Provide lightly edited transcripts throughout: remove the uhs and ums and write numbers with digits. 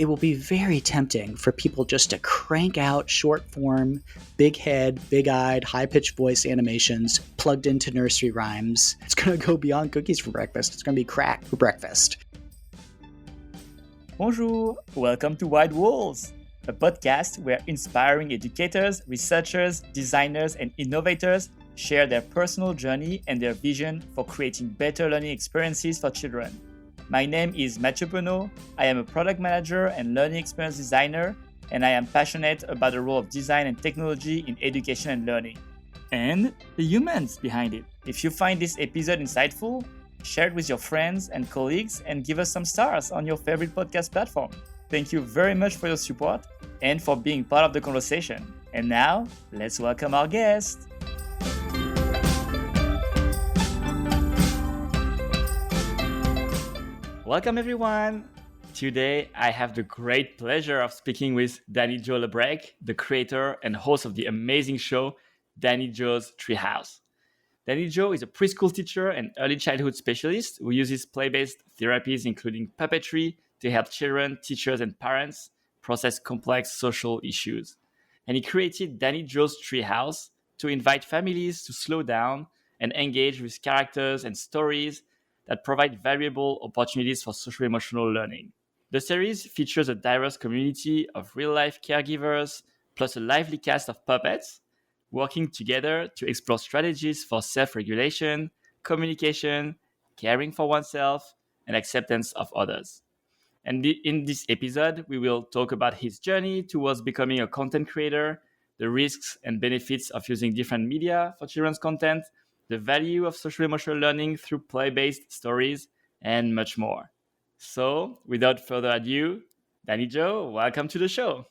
it will be very tempting for people just to crank out short form, big head, big eyed, high pitched voice animations plugged into nursery rhymes. It's going to go beyond cookies for breakfast. It's going to be crack for breakfast. Bonjour, welcome to Wide Walls, a podcast where inspiring educators, researchers, designers, and innovators share their personal journey and their vision for creating better learning experiences for children. My name is Mathieu Penaud. I am a product manager and learning experience designer, and I am passionate about the role of design and technology in education and learning, and the humans behind it. If you find this episode insightful, share it with your friends and colleagues and give us some stars on your favorite podcast platform. Thank you very much for your support and for being part of the conversation. And now, let's welcome our guest. Welcome everyone! Today I have the great pleasure of speaking with Joe LaBrecque, the creator and host of the amazing show Joe's Treehouse. Joe is a preschool teacher and early childhood specialist who uses play-based therapies including puppetry to help children, teachers, and parents process complex social issues. And he created Joe's Treehouse to invite families to slow down and engage with characters and stories that provide valuable opportunities for social-emotional learning. The series features a diverse community of real-life caregivers, plus a lively cast of puppets, working together to explore strategies for self-regulation, communication, caring for oneself, and acceptance of others. And in this episode, we will talk about his journey towards becoming a content creator, the risks and benefits of using different media for children's content, the value of social-emotional learning through play-based stories, and much more. So, without further ado, Joe, welcome to the show.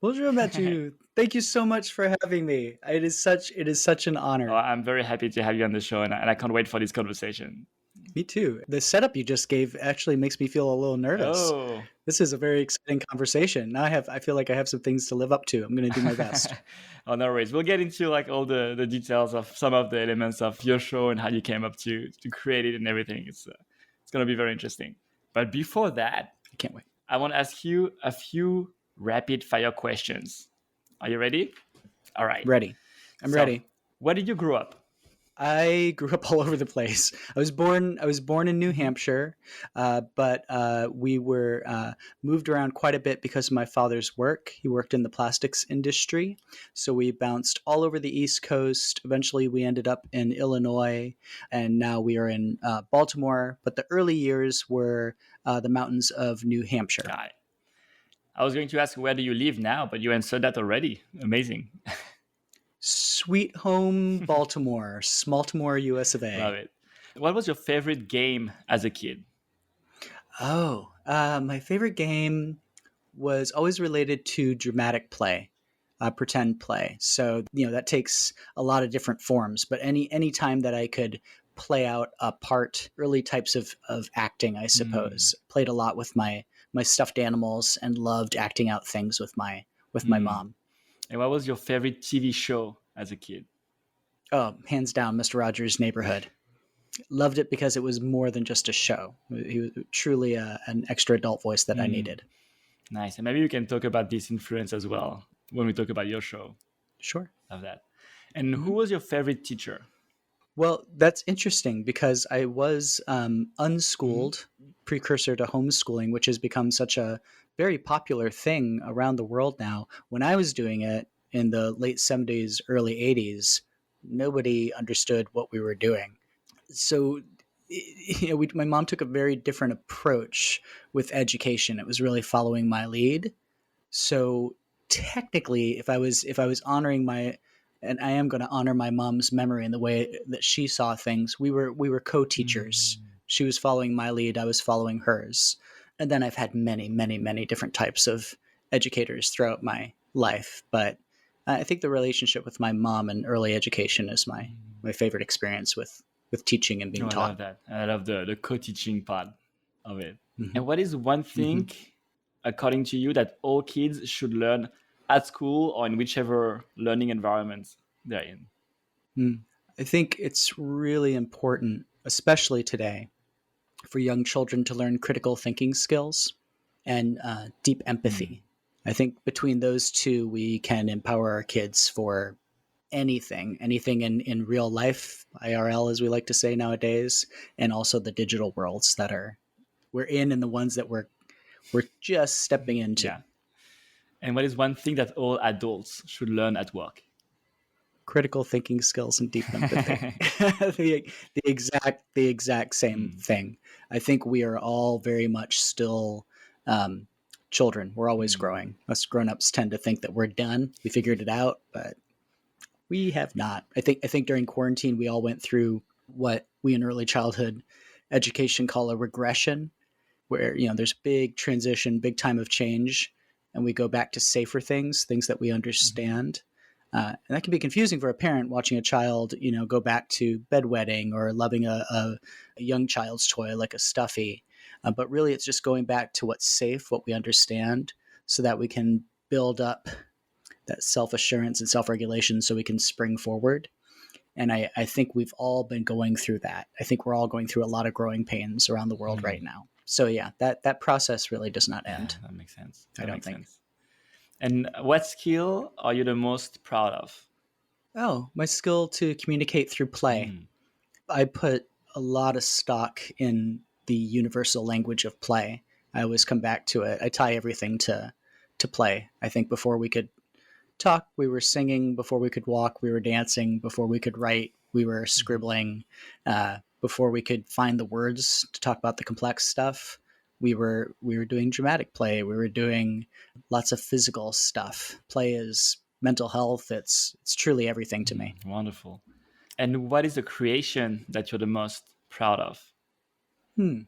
Bonjour, Mathieu. Thank you so much for having me. It is such an honor. Oh, I'm very happy to have you on the show, and I can't wait for this conversation. Me too. The setup you just gave actually makes me feel a little nervous. Oh. This is a very exciting conversation. Now I feel like I have some things to live up to. I'm going to do my best. Oh, no worries. We'll get into like all the details of some of the elements of your show and how you came up to create it and everything. It's going to be very interesting. But before that, I can't wait. I want to ask you a few rapid fire questions. Are you ready? All right. Ready. I'm ready. Where did you grow up? I grew up all over the place. I was born in New Hampshire, but we were moved around quite a bit because of my father's work. He worked in the plastics industry, so we bounced all over the East Coast. Eventually, we ended up in Illinois, and now we are in Baltimore. But the early years were the mountains of New Hampshire. Right. I was going to ask, where do you live now? But you answered that already. Amazing. Sweet home Baltimore, Smaltimore, US of A. Love it. What was your favorite game as a kid? Oh, my favorite game was always related to dramatic play, pretend play. So, that takes a lot of different forms, but any time that I could play out a part, early types of acting, I suppose. Played a lot with my stuffed animals and loved acting out things with my mom. And what was your favorite TV show as a kid? Oh, hands down, Mr. Rogers' Neighborhood. Loved it because it was more than just a show. He was truly an extra adult voice that I needed. Nice. And maybe you can talk about this influence as well when we talk about your show. Sure. Love that. And who was your favorite teacher? Well, that's interesting because I was unschooled, precursor to homeschooling, which has become such a very popular thing around the world now. When I was doing it in the late 70s, early 80s, nobody understood what we were doing. So, my mom took a very different approach with education. It was really following my lead. So technically, if I was honoring and I am going to honor my mom's memory in the way that she saw things, we were co-teachers. She was following my lead. I was following hers. And then I've had many, many, many different types of educators throughout my life. But I think the relationship with my mom and early education is my favorite experience with teaching and being taught. I love that. I love the co-teaching part of it. And what is one thing, according to you, that all kids should learn at school or in whichever learning environment they're in? I think it's really important, especially today, for young children to learn critical thinking skills and deep Mm. empathy. I think between those two, we can empower our kids for anything in real life, IRL, as we like to say nowadays, and also the digital worlds that we're in and the ones that we're just stepping into. Yeah. And what is one thing that all adults should learn at work? Critical thinking skills and deep empathy. the exact same Mm. thing. I think we are all very much still um, children. We're always Mm. growing. Us grown-ups tend to think that we're done. We figured it out, but we have not. I think during quarantine we all went through what we in early childhood education call a regression, where there's big transition, big time of change, and we go back to safer things that we Mhm. understand. And that can be confusing for a parent watching a child, go back to bedwetting or loving a young child's toy like a stuffy. But really, it's just going back to what's safe, what we understand, so that we can build up that self assurance and self regulation so we can spring forward. And I think we've all been going through that. I think we're all going through a lot of growing pains around the world Mm. right now. So yeah, that process really does not Yeah, end. that makes sense. I That don't makes think. sense. And what skill are you the most proud of? Oh, my skill to communicate through play. Mm. I put a lot of stock in the universal language of play. I always come back to it. I tie everything to play. I think before we could talk, we were singing. Before we could walk, we were dancing. Before we could write, we were Mhm. scribbling. Before we could find the words to talk about the complex stuff, we were doing dramatic play. We were doing lots of physical stuff. Play is mental health. It's truly everything to me. Wonderful. And what is the creation that you're the most proud of? Hmm.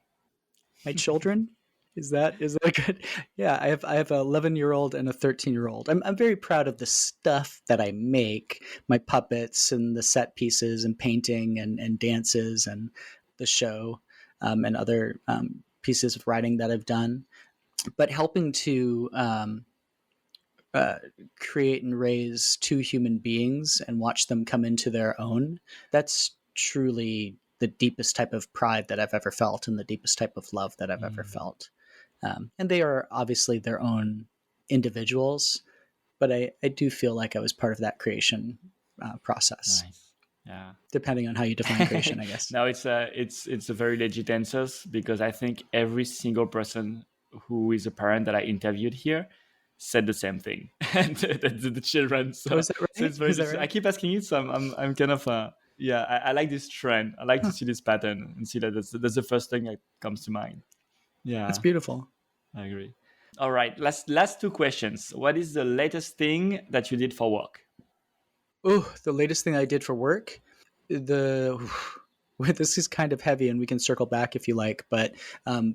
My children. Is that good? Yeah, I have a 11-year-old and a 13-year-old. I'm very proud of the stuff that I make, my puppets and the set pieces and painting and dances and the show, and other pieces of writing that I've done. But helping to uh, create and raise two human beings and watch them come into their own, that's truly the deepest type of pride that I've ever felt and the deepest type of love that I've ever Mm. felt. And they are obviously their own individuals, but I do feel like I was part of that creation process, Nice. Yeah. depending on how you define creation, I guess. No, it's a very legit answers because I think every single person who is a parent that I interviewed here said the same thing. And the children. Oh, So is that so right? it's very Is that interesting. I right? keep asking you, so I'm kind of yeah. I like this trend. I like to Huh, see this pattern and see that that's the first thing that comes to mind. that's Yeah, beautiful. I agree. All right, last two questions. What is the latest thing that you did for work? Oh, the latest thing I did for work, the this is kind of heavy, and we can circle back if you like. But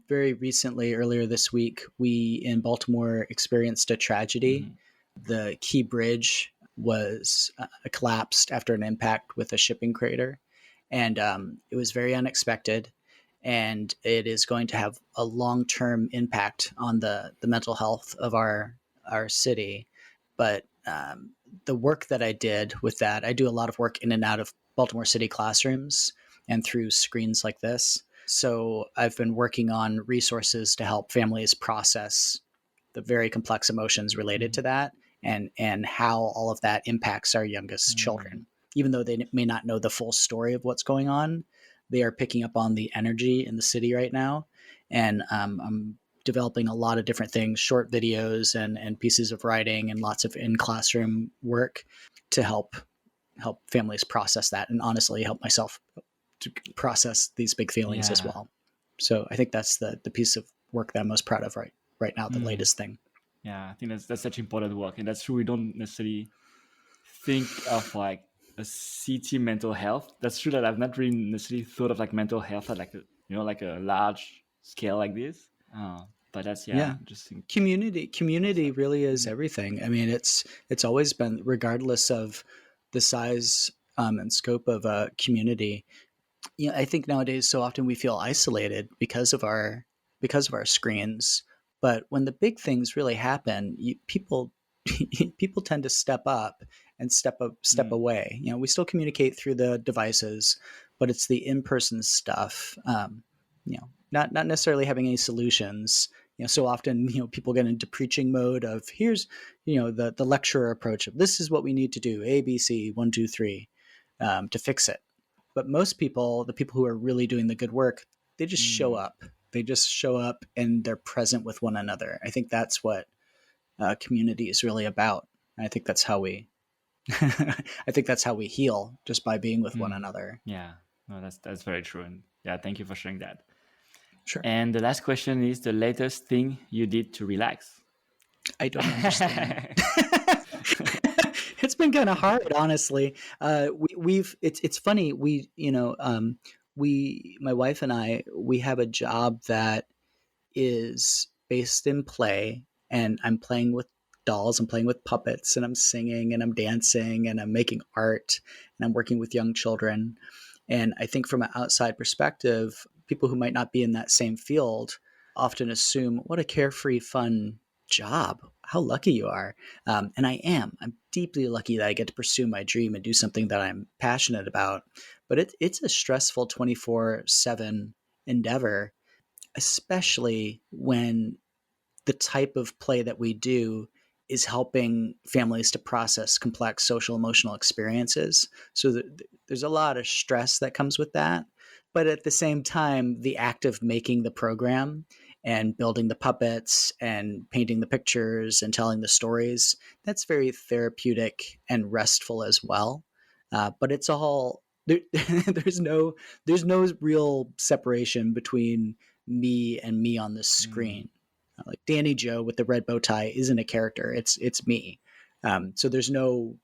very recently, earlier this week, we in Baltimore experienced a tragedy. Hmm. The Key Bridge was collapsed after an impact with a shipping crater, and it was very unexpected. And it is going to have a long term impact on the mental health of our city. But the work that I did with that, I do a lot of work in and out of Baltimore City classrooms and through screens like this. So I've been working on resources to help families process the very complex emotions related to that, and how all of that impacts our youngest Mm. children. Even though they may not know the full story of what's going on, they are picking up on the energy in the city right now. And I'm developing a lot of different things, short videos and pieces of writing and lots of in classroom work to help families process that, and honestly help myself to process these big feelings as Yeah. well. So I think that's the piece of work that I'm most proud of right now, the Mm. latest thing. Yeah, I think that's such important work, and that's true. We don't necessarily think of like a city mental health. That's true that I've not really necessarily thought of like mental health at like a, like a large scale like this. But that's yeah, Yeah. interesting Community concept. really is Mm. everything. I mean, it's always been, regardless of the size and scope of a community. I think nowadays so often we feel isolated because of our screens. But when the big things really happen, people people tend to step up and step Mm. away. We still communicate through the devices, but it's the in person stuff. Not necessarily having any solutions, So often, people get into preaching mode of here's, the lecturer approach of this is what we need to do, A, B, C, 1, 2, 3, to fix it. But most people, the people who are really doing the good work, they just show Mm, up. They just show up and they're present with one another. I think that's what community is really about. I think that's how we, I think that's how we heal, just by being with one mm. another. Yeah, no, that's very true, and yeah, thank you for sharing that. Sure. And the last question is the latest thing you did to relax. I don't understand. It's been kind of hard, honestly. It's funny. My wife and I, we have a job that is based in play, and I'm playing with dolls, I'm playing with puppets, and I'm singing and I'm dancing and I'm making art and I'm working with young children. And I think from an outside perspective, people who might not be in that same field often assume, what a carefree, fun job. How lucky you are. And I am. I'm deeply lucky that I get to pursue my dream and do something that I'm passionate about. But it's a stressful 24/7 endeavor, especially when the type of play that we do is helping families to process complex social emotional experiences. So there's a lot of stress that comes with that. But at the same time, the act of making the program and building the puppets and painting the pictures and telling the stories, that's very therapeutic and restful as well. But it's all there, there's no real separation between me and me on the Mm, screen. Like Danny Joe with the red bow tie isn't a character; it's me. So there's no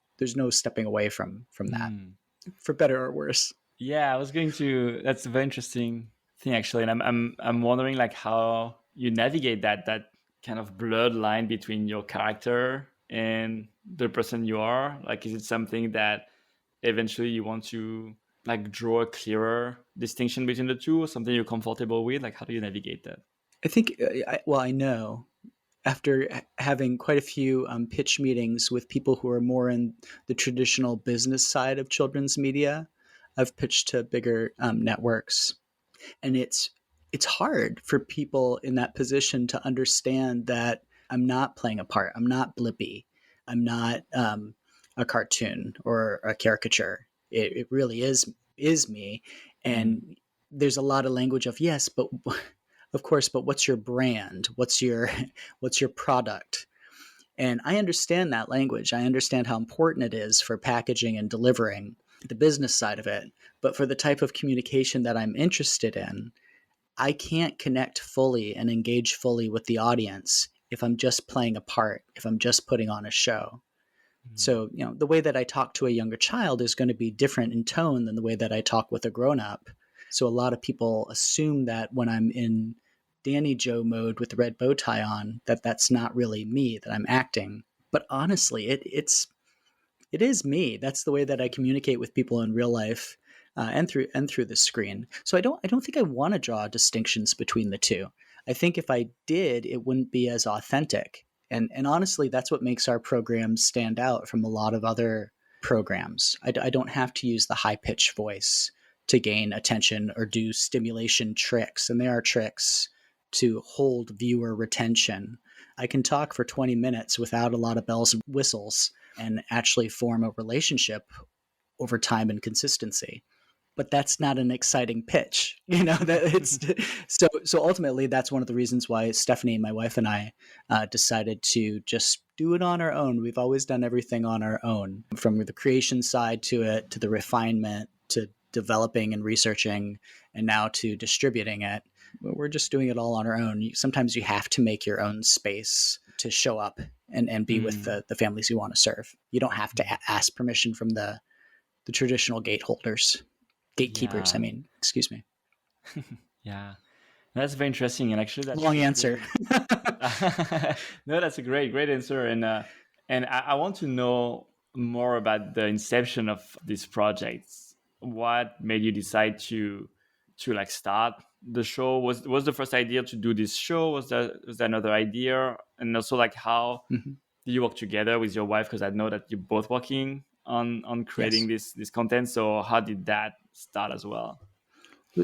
stepping away from that, mm. for better or worse. Yeah, I was going to. That's a very interesting thing, actually, and I'm wondering like how you navigate that kind of blurred line between your character and the person you are. Like, is it something that eventually you want to like draw a clearer distinction between the two, or something you're comfortable with? Like, how do you navigate that? I think, I know after having quite a few pitch meetings with people who are more in the traditional business side of children's media, I've pitched to bigger networks, and it's hard for people in that position to understand that I'm not playing a part. I'm not Blippy. I'm not a cartoon or a caricature. It really is me. Mm, And there's a lot of language of yes, but of course, but what's your brand? What's your product? And I understand that language. I understand how important it is for packaging and delivering the business side of it. But for the type of communication that I'm interested in, I can't connect fully and engage fully with the audience if I'm just playing a part, if I'm just putting on a show. mm, So, the way that I talk to a younger child is going to be different in tone than the way that I talk with a grown up. So, a lot of people assume that when I'm in Danny Joe mode with the red bow tie on, that that's not really me, that I'm acting. But honestly, it is me. That's the way that I communicate with people in real life, and through the screen. So I don't think I want to draw distinctions between the two. I think if I did, it wouldn't be as authentic. And honestly, that's what makes our programs stand out from a lot of other programs. I don't have to use the high pitched voice to gain attention or do stimulation tricks, and there are tricks to hold viewer retention. I can talk for 20 minutes without a lot of bells and whistles and actually form a relationship over time and consistency. But that's not an exciting pitch, that it's so ultimately that's one of the reasons why Stephanie, my wife, and I decided to just do it on our own. We've always done everything on our own, from the creation side to it, to the refinement, to developing and researching, and now to distributing it. We're just doing it all on our own. Sometimes you have to make your own space to show up and be with mm, the families you want to serve. You don't have to ask permission from the traditional gatekeepers. I yeah, mean, excuse me. yeah. That's very interesting, and actually, that Long should answer. bring. No, that's a great answer, and I want to know more about the inception of these projects. What made you decide to like start the show? Was the first idea to do this show? Was there another idea? And also, like, how Mhm. do you work together with your wife? Because I know that you're both working on creating Yes. this content. So how did that start as well?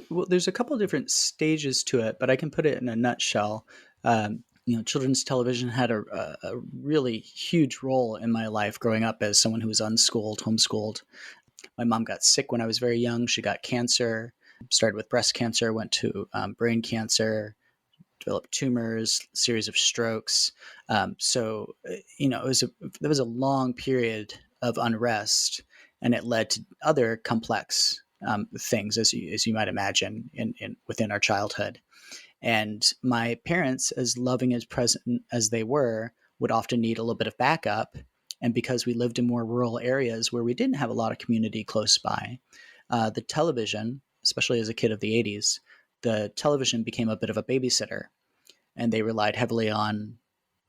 Well, there's a couple different stages to it, but I can put it in a nutshell. Children's television had a really huge role in my life growing up as someone who was unschooled, homeschooled. My mom got sick when I was very young. She got cancer, started with breast cancer, went to brain cancer, developed tumors, series of strokes. There was a long period of unrest, and it led to other complex things, as you might imagine, within our childhood. And my parents, as loving as present as they were, would often need a little bit of backup. And because we lived in more rural areas where we didn't have a lot of community close by, the television, especially as a kid of the 80s, the television became a bit of a babysitter. And they relied heavily on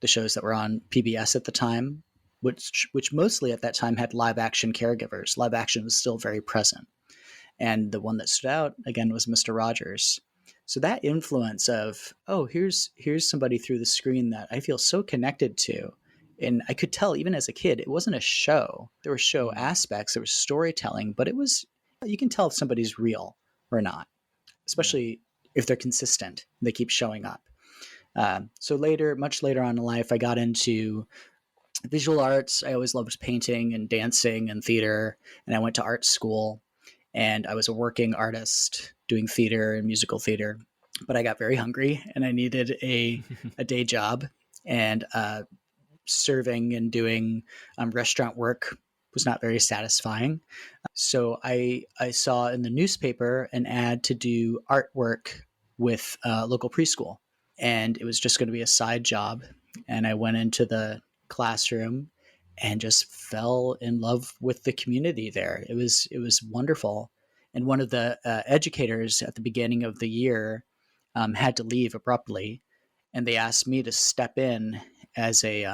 the shows that were on PBS at the time, which mostly at that time had live action caregivers. Live action was still very present. And the one that stood out again was Mr. Rogers. So that influence of, oh, here's somebody through the screen that I feel so connected to. And I could tell even as a kid, it wasn't a show. There were show Mm. aspects, there was storytelling, but you can tell if somebody's real or not, Yeah. especially if they're consistent, they keep showing up. So later, much later on in life, I got into visual arts. I always loved painting and dancing and theater, and I went to art school, and I was a working artist doing theater and musical theater. But I got very hungry, and I needed a day job, and serving and doing restaurant work was not very satisfying. So I saw in the newspaper an ad to do artwork with a local preschool, and it was just going to be a side job. And I went into the classroom and just fell in love with the community there. It was wonderful. And one of the educators at the beginning of the year had to leave abruptly, and they asked me to step in as a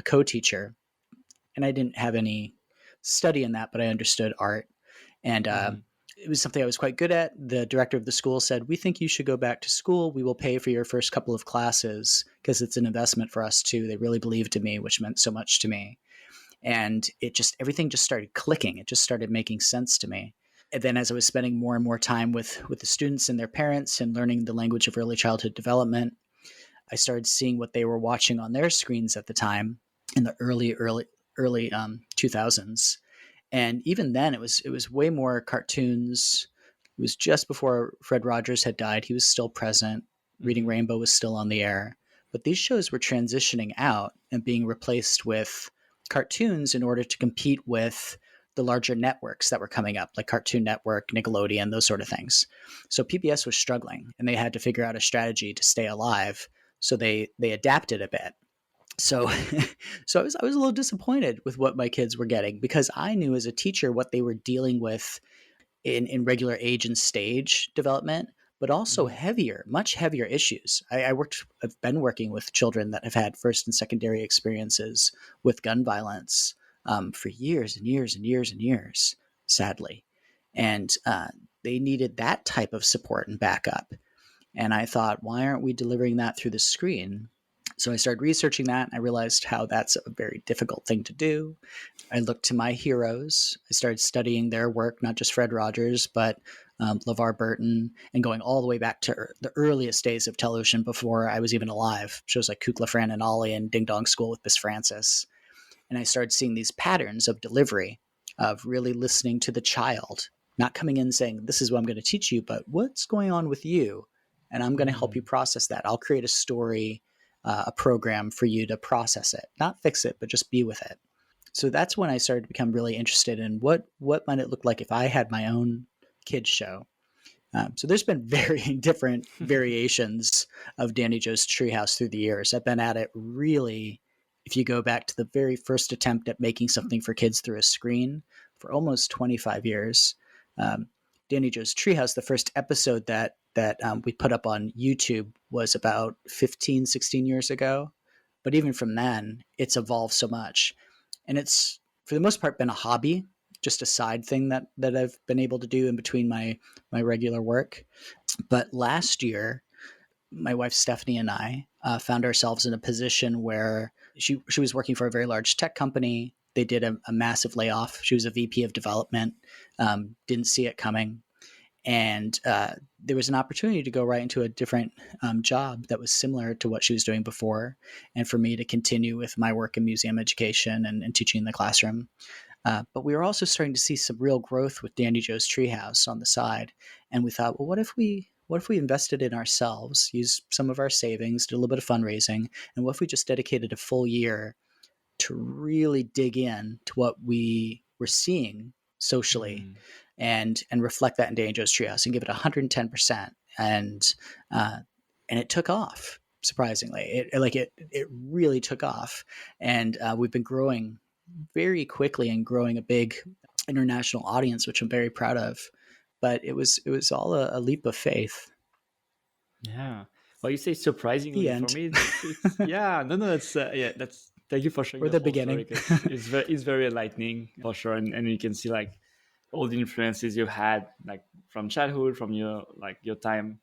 co-teacher. And I didn't have any study in that, but I understood art, and Mhm. it was something I was quite good at. The director of the school said, "We think you should go back to school. We will pay for your first couple of classes because it's an investment for us too." They really believed in me, which meant so much to me. And everything just started clicking. It just started making sense to me. And then as I was spending more and more time with the students and their parents and learning the language of early childhood development, I started seeing what they were watching on their screens at the time in the early 2000s. And even then, it was way more cartoons. It was just before Fred Rogers had died. He was still present. Reading Mhm. Rainbow was still on the air. But these shows were transitioning out and being replaced with cartoons in order to compete with the larger networks that were coming up, like Cartoon Network, Nickelodeon, those sort of things. So PBS was struggling, and they had to figure out a strategy to stay alive. So they adapted a bit. So so I was a little disappointed with what my kids were getting because I knew as a teacher what they were dealing with in regular age and stage development, but also Mhm. heavier, much heavier issues. I've been working with children that have had first and secondary experiences with gun violence for years and years and years and years, sadly. And they needed that type of support and backup. And I thought, why aren't we delivering that through the screen? So I started researching that, and I realized how that's a very difficult thing to do. I looked to my heroes. I started studying their work, not just Fred Rogers, but LeVar Burton, and going all the way back to the earliest days of television before I was even alive. Shows like Kukla, Fran, and Ollie and Ding Dong School with Miss Francis. And I started seeing these patterns of delivery, of really listening to the child, not coming in saying, "This is what I'm going to teach you," but what's going on with you? And I'm going to help you Mm. process that. I'll create a story, a program for you to process it, not fix it, but just be with it. So that's when I started to become really interested in what might it look like if I had my own kids show. So there's been very different variations of Danny Joe's Treehouse through the years. I've been at it really, if you go back to the very first attempt at making something for kids through a screen, for almost 25 years. Um, Danny Joe's Treehouse, the first episode that we put up on YouTube was about 15, 16 years ago. But even from then, it's evolved so much. And it's, for the most part, been a hobby, just a side thing that I've been able to do in between my regular work. But last year, my wife Stephanie and I found ourselves in a position where she was working for a very large tech company. They did a massive layoff. She was a VP of development, didn't see it coming, And there was an opportunity to go right into a different job that was similar to what she was doing before, and for me to continue with my work in museum education and teaching in the classroom. But we were also starting to see some real growth with Dandy Joe's Treehouse on the side, and we thought, well, what if we invested in ourselves, used some of our savings, did a little bit of fundraising, and what if we just dedicated a full year to really dig in to what we were seeing socially, Mm. and reflect that in Danny Joe's Treehouse and give it 110%. Uh, and it took off, surprisingly. It really took off, and we've been growing very quickly and growing a big international audience, which I'm very proud of. But it was all a leap of faith. Yeah. Well, you say The surprisingly. For end. me, it's yeah. No, no, that's yeah. That's thank you for sharing Or the the whole story beginning. because it's very enlightening for sure, and you can see like all the influences you've had like from childhood, from your like your time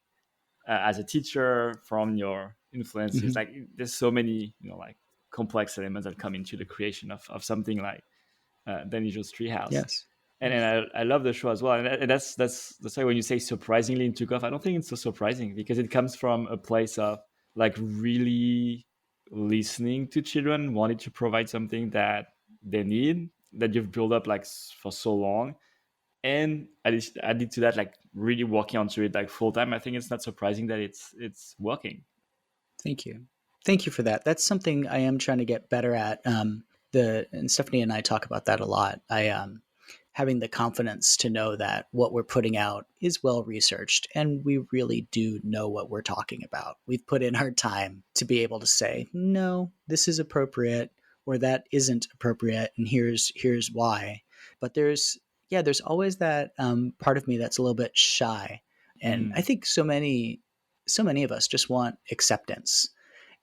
as a teacher, from your influences. Mhm. Like there's so many like complex elements that come into the creation of something like Danny Joe's Treehouse. Yes. And I love the show as well. And that's why when you say surprisingly it took off, I don't think it's so surprising because it comes from a place of like really listening to children, wanting to provide something that they need, that you've built up like for so long. And added to that, like really working onto it like full time. I think it's not surprising that it's working. Thank you. Thank you for that. That's something I am trying to get better at. The and Stephanie and I talk about that a lot. I having the confidence to know that what we're putting out is well researched and we really do know what we're talking about. We've put in our time to be able to say, no, this is appropriate or that isn't appropriate, and here's why. But there's always that part of me that's a little bit shy, and I Mm. think so many of us just want acceptance.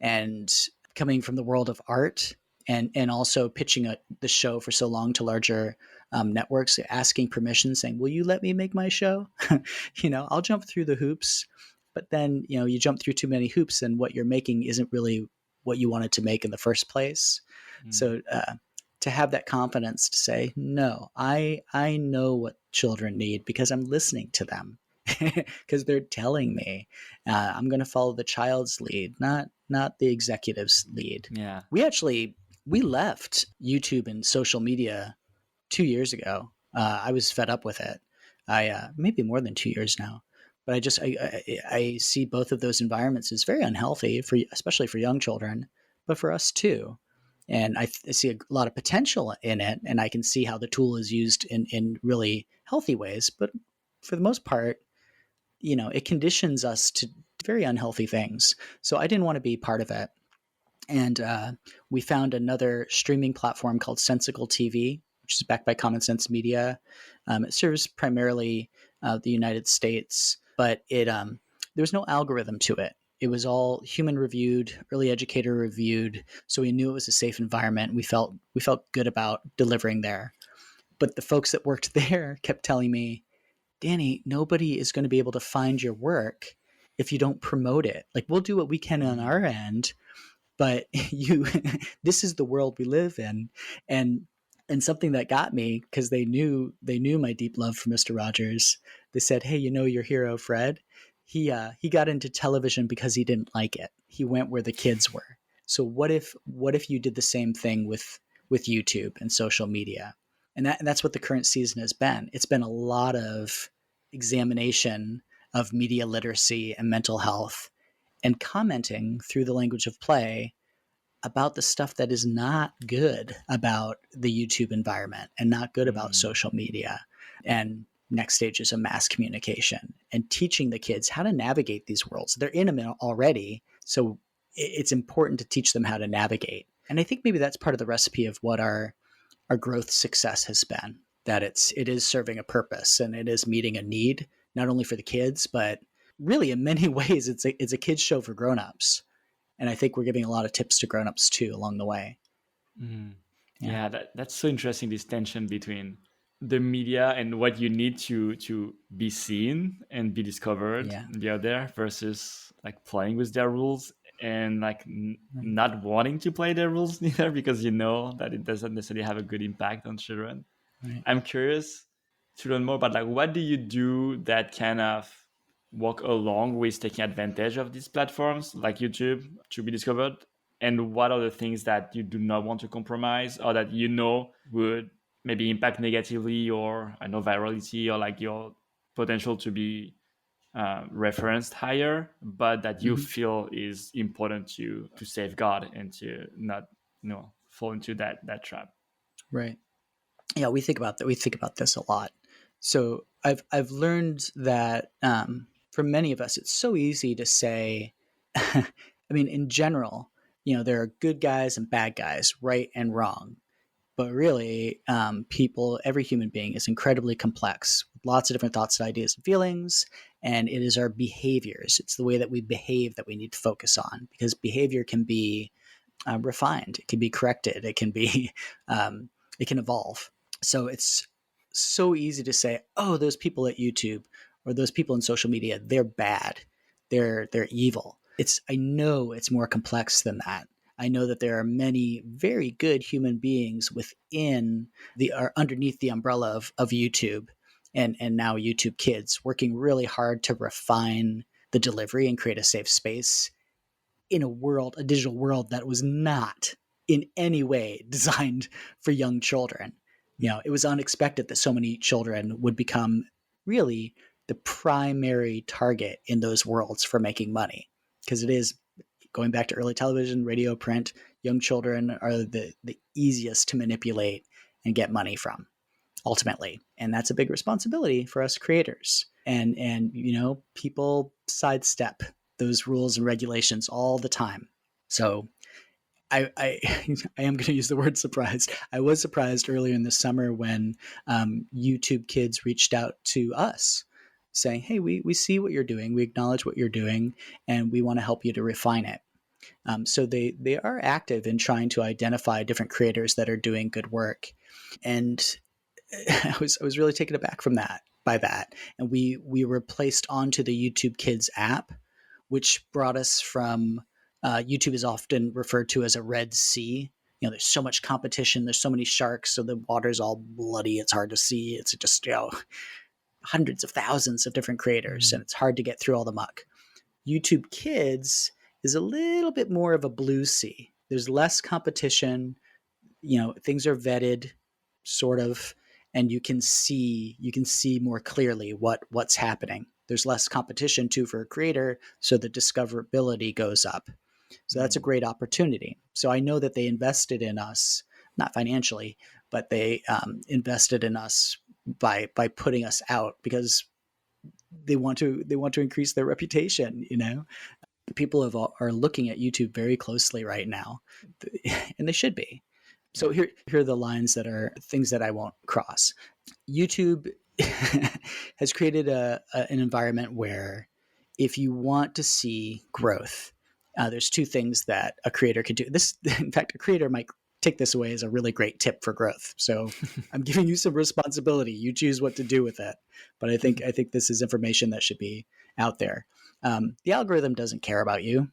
And coming from the world of art, and also pitching the show for so long to larger networks, asking permission, saying, will you let me make my show? I'll jump through the hoops, but then you jump through too many hoops and what you're making isn't really what you wanted to make in the first place. Mm. So to have that confidence to say, no, I know what children need because I'm listening to them, because they're telling me. I'm going to follow the child's lead, not the executive's lead. Yeah. We left YouTube and social media 2 years ago. I was fed up with it. I maybe more than 2 years now, but I see both of those environments as very unhealthy for, especially for young children, but for us too. And I see a lot of potential in it, and I can see how the tool is used in really healthy ways. But for the most part, it conditions us to very unhealthy things. So I didn't want to be part of it. And we found another streaming platform called Sensical TV, which is backed by Common Sense Media. It serves primarily the United States, but there was no algorithm to it. It was all human reviewed, early educator reviewed, so we knew it was a safe environment. We felt good about delivering there. But the folks that worked there kept telling me, Danny, nobody is going to be able to find your work if you don't promote it. Like, we'll do what we can on Mm. our end, but you this is the world we live in. And something that got me, because they knew my deep love for Mr. Rogers. They said, hey, your hero Fred, he got into television because he didn't like it. He went where the kids were. So what if you did the same thing with YouTube and social media? And that's what the current season has been. It's been a lot of examination of media literacy and mental health, and commenting through the language of play about the stuff that is not good about the YouTube environment and not good about Mm. social media. And next stage is a mass communication and teaching the kids how to navigate these worlds. They're in them already, so it's important to teach them how to navigate. And I think maybe that's part of the recipe of what our growth success has been, that it is serving a purpose and it is meeting a need, not only for the kids, but really in many ways it's a kids show for grown-ups. And I think we're giving a lot of tips to grown-ups too along the way. Mm. Yeah. Yeah, that's so interesting. This tension between the media and what you need to be seen and be discovered Yeah. and be out there versus like playing with their rules and like Right. not wanting to play their rules neither because you know that it doesn't necessarily have a good impact on children. Right. I'm curious. to learn more about like what do you do that kind of walk along with taking advantage of these platforms like YouTube to be discovered, and what are the things that you do not want to compromise or that you know would maybe impact negatively, or I know virality, or like your potential to be referenced higher, but that you Mhm. feel is important to safeguard and to not fall into that trap. Right. Yeah, we think about that. We think about this a lot. So I've learned that for many of us, it's so easy to say. I mean, in general, there are good guys and bad guys, right and wrong. But really, people, every human being is incredibly complex, with lots of different thoughts and ideas and feelings. And it is our behaviors. It's the way that we behave that we need to focus on, because behavior can be refined, it can be corrected, it can be, it can evolve. So it's so easy to say, oh, those people at YouTube or those people in social media, they're bad, they're evil. I know it's more complex than that. I know that there are many very good human beings within or underneath the umbrella of YouTube and now YouTube Kids, working really hard to refine the delivery and create a safe space in a digital world that was not in any way designed for young children. It was unexpected that so many children would become really the primary target in those worlds for making money, because it is, going back to early television, radio, print, young children are the easiest to manipulate and get money from, ultimately. And that's a big responsibility for us creators. And people sidestep those rules and regulations all the time. So I I am going to use the word surprised. I was surprised earlier in the summer when YouTube Kids reached out to us saying, hey, we see what you're doing, we acknowledge what you're doing, and we want to help you to refine it. So they are active in trying to identify different creators that are doing good work. And I was really taken aback by that. And we were placed onto the YouTube Kids app, which brought us from YouTube is often referred to as a Red Sea. There's so much competition. There's so many sharks, so the water's all bloody. It's hard to see. It's just hundreds of thousands of different creators, and it's hard to get through all the muck. YouTube Kids is a little bit more of a blue sea. There's less competition. Things are vetted, sort of, and you can see more clearly what's happening. There's less competition too for a creator, so the discoverability goes up. So that's a great opportunity. So I know that they invested in us, not financially, but they invested in us by putting us out, because they want to increase their reputation. People are looking at YouTube very closely right now, and they should be. So Yeah. here are the lines that are things that I won't cross. YouTube has created an environment where, if you want to see growth, there's two things that a creator could do. This, in fact, a creator might take this away as a really great tip for growth. So I'm giving you some responsibility. You choose what to do with it. But I think this is information that should be out there. The algorithm doesn't care about you.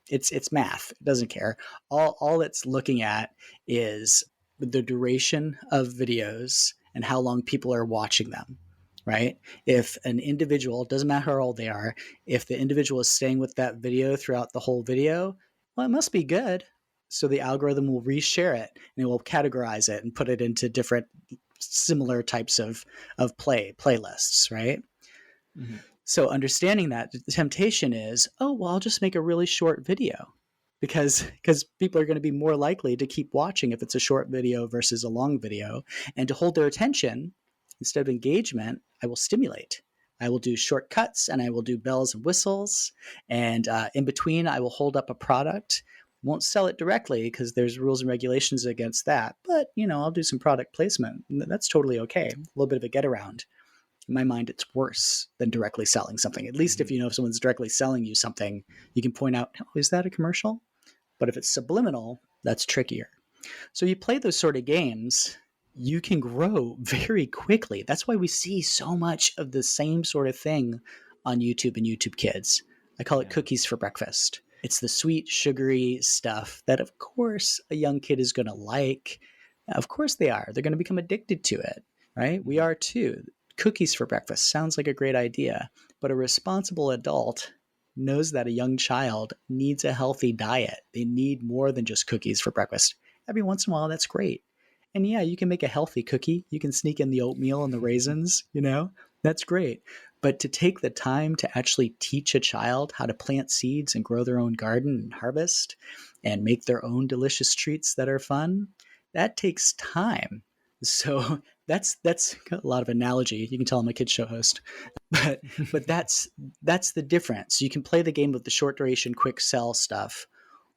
It's math. It doesn't care. All it's looking at is the duration of videos and how long people are watching them. Right? If an individual, doesn't matter how old they are, if the individual is staying with that video throughout the whole video, well, it must be good. So the algorithm will reshare it, and it will categorize it and put it into different similar types of playlists, right? Mhm. So understanding that, the temptation is, oh, well, I'll just make a really short video, because people are going to be more likely to keep watching if it's a short video versus a long video. And to hold their attention, instead of engagement, I will stimulate. I will do shortcuts, and I will do bells and whistles. And in between, I will hold up a product. Won't sell it directly, because there's rules and regulations against that. But, I'll do some product placement. That's totally okay. A little bit of a get around. In my mind, it's worse than directly selling something. At least if if someone's directly selling you something, you can point out, oh, is that a commercial? But if it's subliminal, that's trickier. So you play those sort of games, you can grow very quickly. That's why we see so much of the same sort of thing on YouTube and YouTube Kids. I call it Yeah. cookies for breakfast. It's the sweet, sugary stuff that, of course, a young kid is going to like. Of course they are. They're going to become addicted to it, right? We Mhm. are too. cookies for breakfast sounds like a great idea, but a responsible adult knows that a young child needs a healthy diet. They need more than just cookies for breakfast. Every once in a while, that's great. And yeah, you can make a healthy cookie. You can sneak in the oatmeal and the raisins, that's great. But to take the time to actually teach a child how to plant seeds and grow their own garden and harvest and make their own delicious treats that are fun, that takes time. So that's a lot of analogy. You can tell I'm a kid show host, but that's the difference. You can play the game of the short duration, quick sell stuff,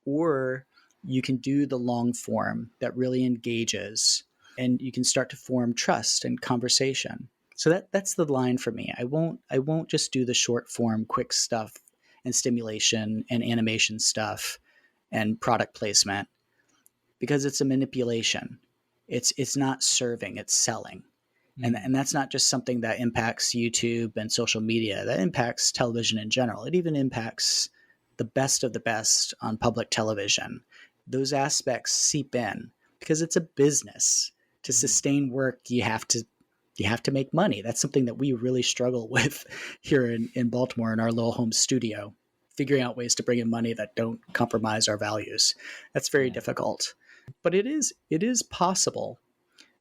or you can do the long form that really engages, and you can start to form trust and conversation. So that's the line for me. I won't just do the short form, quick stuff and stimulation and animation stuff and product placement, because it's a manipulation. It's not serving, it's selling. And that's not just something that impacts YouTube and social media. That impacts television in general. It even impacts the best of the best on public television. Those aspects seep in because it's a business. To sustain work, you have to make money. That's something that we really struggle with here in Baltimore in our little home studio, figuring out ways to bring in money that don't compromise our values. That's very Yeah. difficult. But it is possible,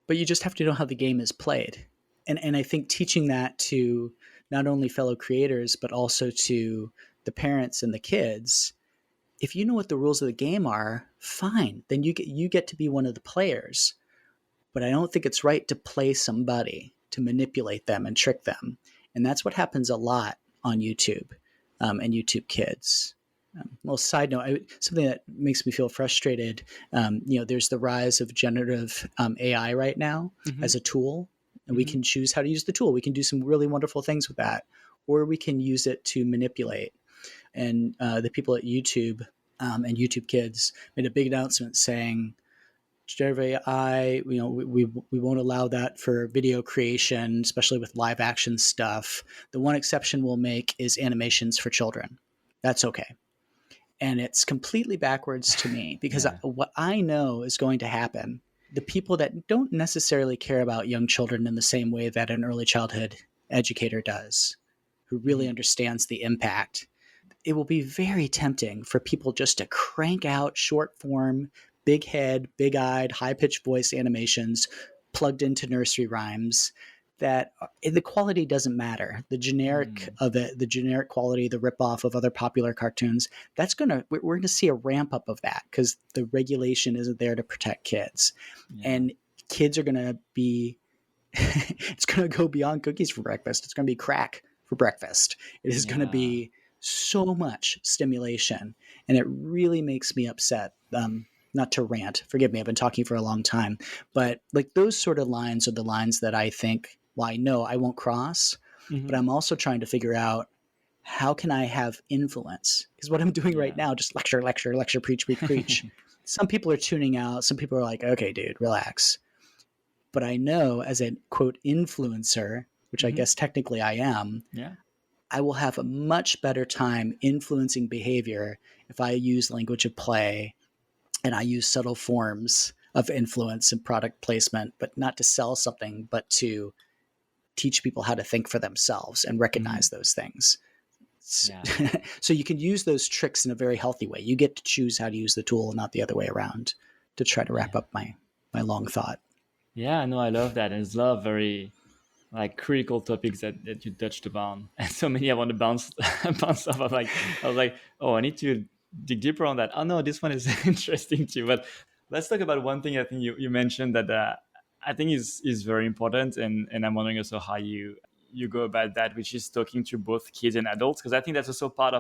but you just have to know how the game is played. And I think teaching that to not only fellow creators, but also to the parents and the kids, if you know what the rules of the game are, fine. Then you get to be one of the players. But I don't think it's right to play somebody, to manipulate them and trick them. And that's what happens a lot on YouTube and YouTube Kids. Well, side note, something that makes me feel frustrated. There's the rise of generative AI right now as a tool, and we can choose how to use the tool. We can do some really wonderful things with that, or we can use it to manipulate. And the people at YouTube and YouTube Kids made a big announcement saying, generative AI, we won't allow that for video creation, especially with live action stuff. The one exception we'll make is animations for children. That's okay. And it's completely backwards to me because Yeah. what I know is going to happen, the people that don't necessarily care about young children in the same way that an early childhood educator does, who really understands the impact, it will be very tempting for people just to crank out short form, big head, big eyed, high pitched voice animations plugged into nursery rhymes that the quality doesn't matter. The generic of it, the generic quality, the ripoff of other popular cartoons, we're going to see a ramp up of that because the regulation isn't there to protect kids. Yeah. And kids are going to be, it's going to go beyond cookies for breakfast. It's going to be crack for breakfast. It is going to be so much stimulation. And it really makes me upset. Not to rant, forgive me, I've been talking for a long time, but like those sort of lines are the lines that I think, well, I know I won't cross, but I'm also trying to figure out how can I have influence? Because what I'm doing right now, just lecture, lecture, lecture, preach, preach, preach. Some people are tuning out. Some people are like, okay, dude, relax. But I know as a quote influencer, which I guess technically I am, I will have a much better time influencing behavior if I use language of play and I use subtle forms of influence and product placement, but not to sell something, but to teach people how to think for themselves and recognize those things. Yeah. So you can use those tricks in a very healthy way. You get to choose how to use the tool, not the other way around, to try to wrap up my long thought. Yeah, no, I love that. And it's a lot of very like critical topics that you touched upon. And so many I want to bounce bounce off of. I was like, oh, I need to dig deeper on that. Oh no, this one is interesting too. But let's talk about one thing I think you mentioned that I think is very important, and I'm wondering also how you go about that, which is talking to both kids and adults, because I think that's also part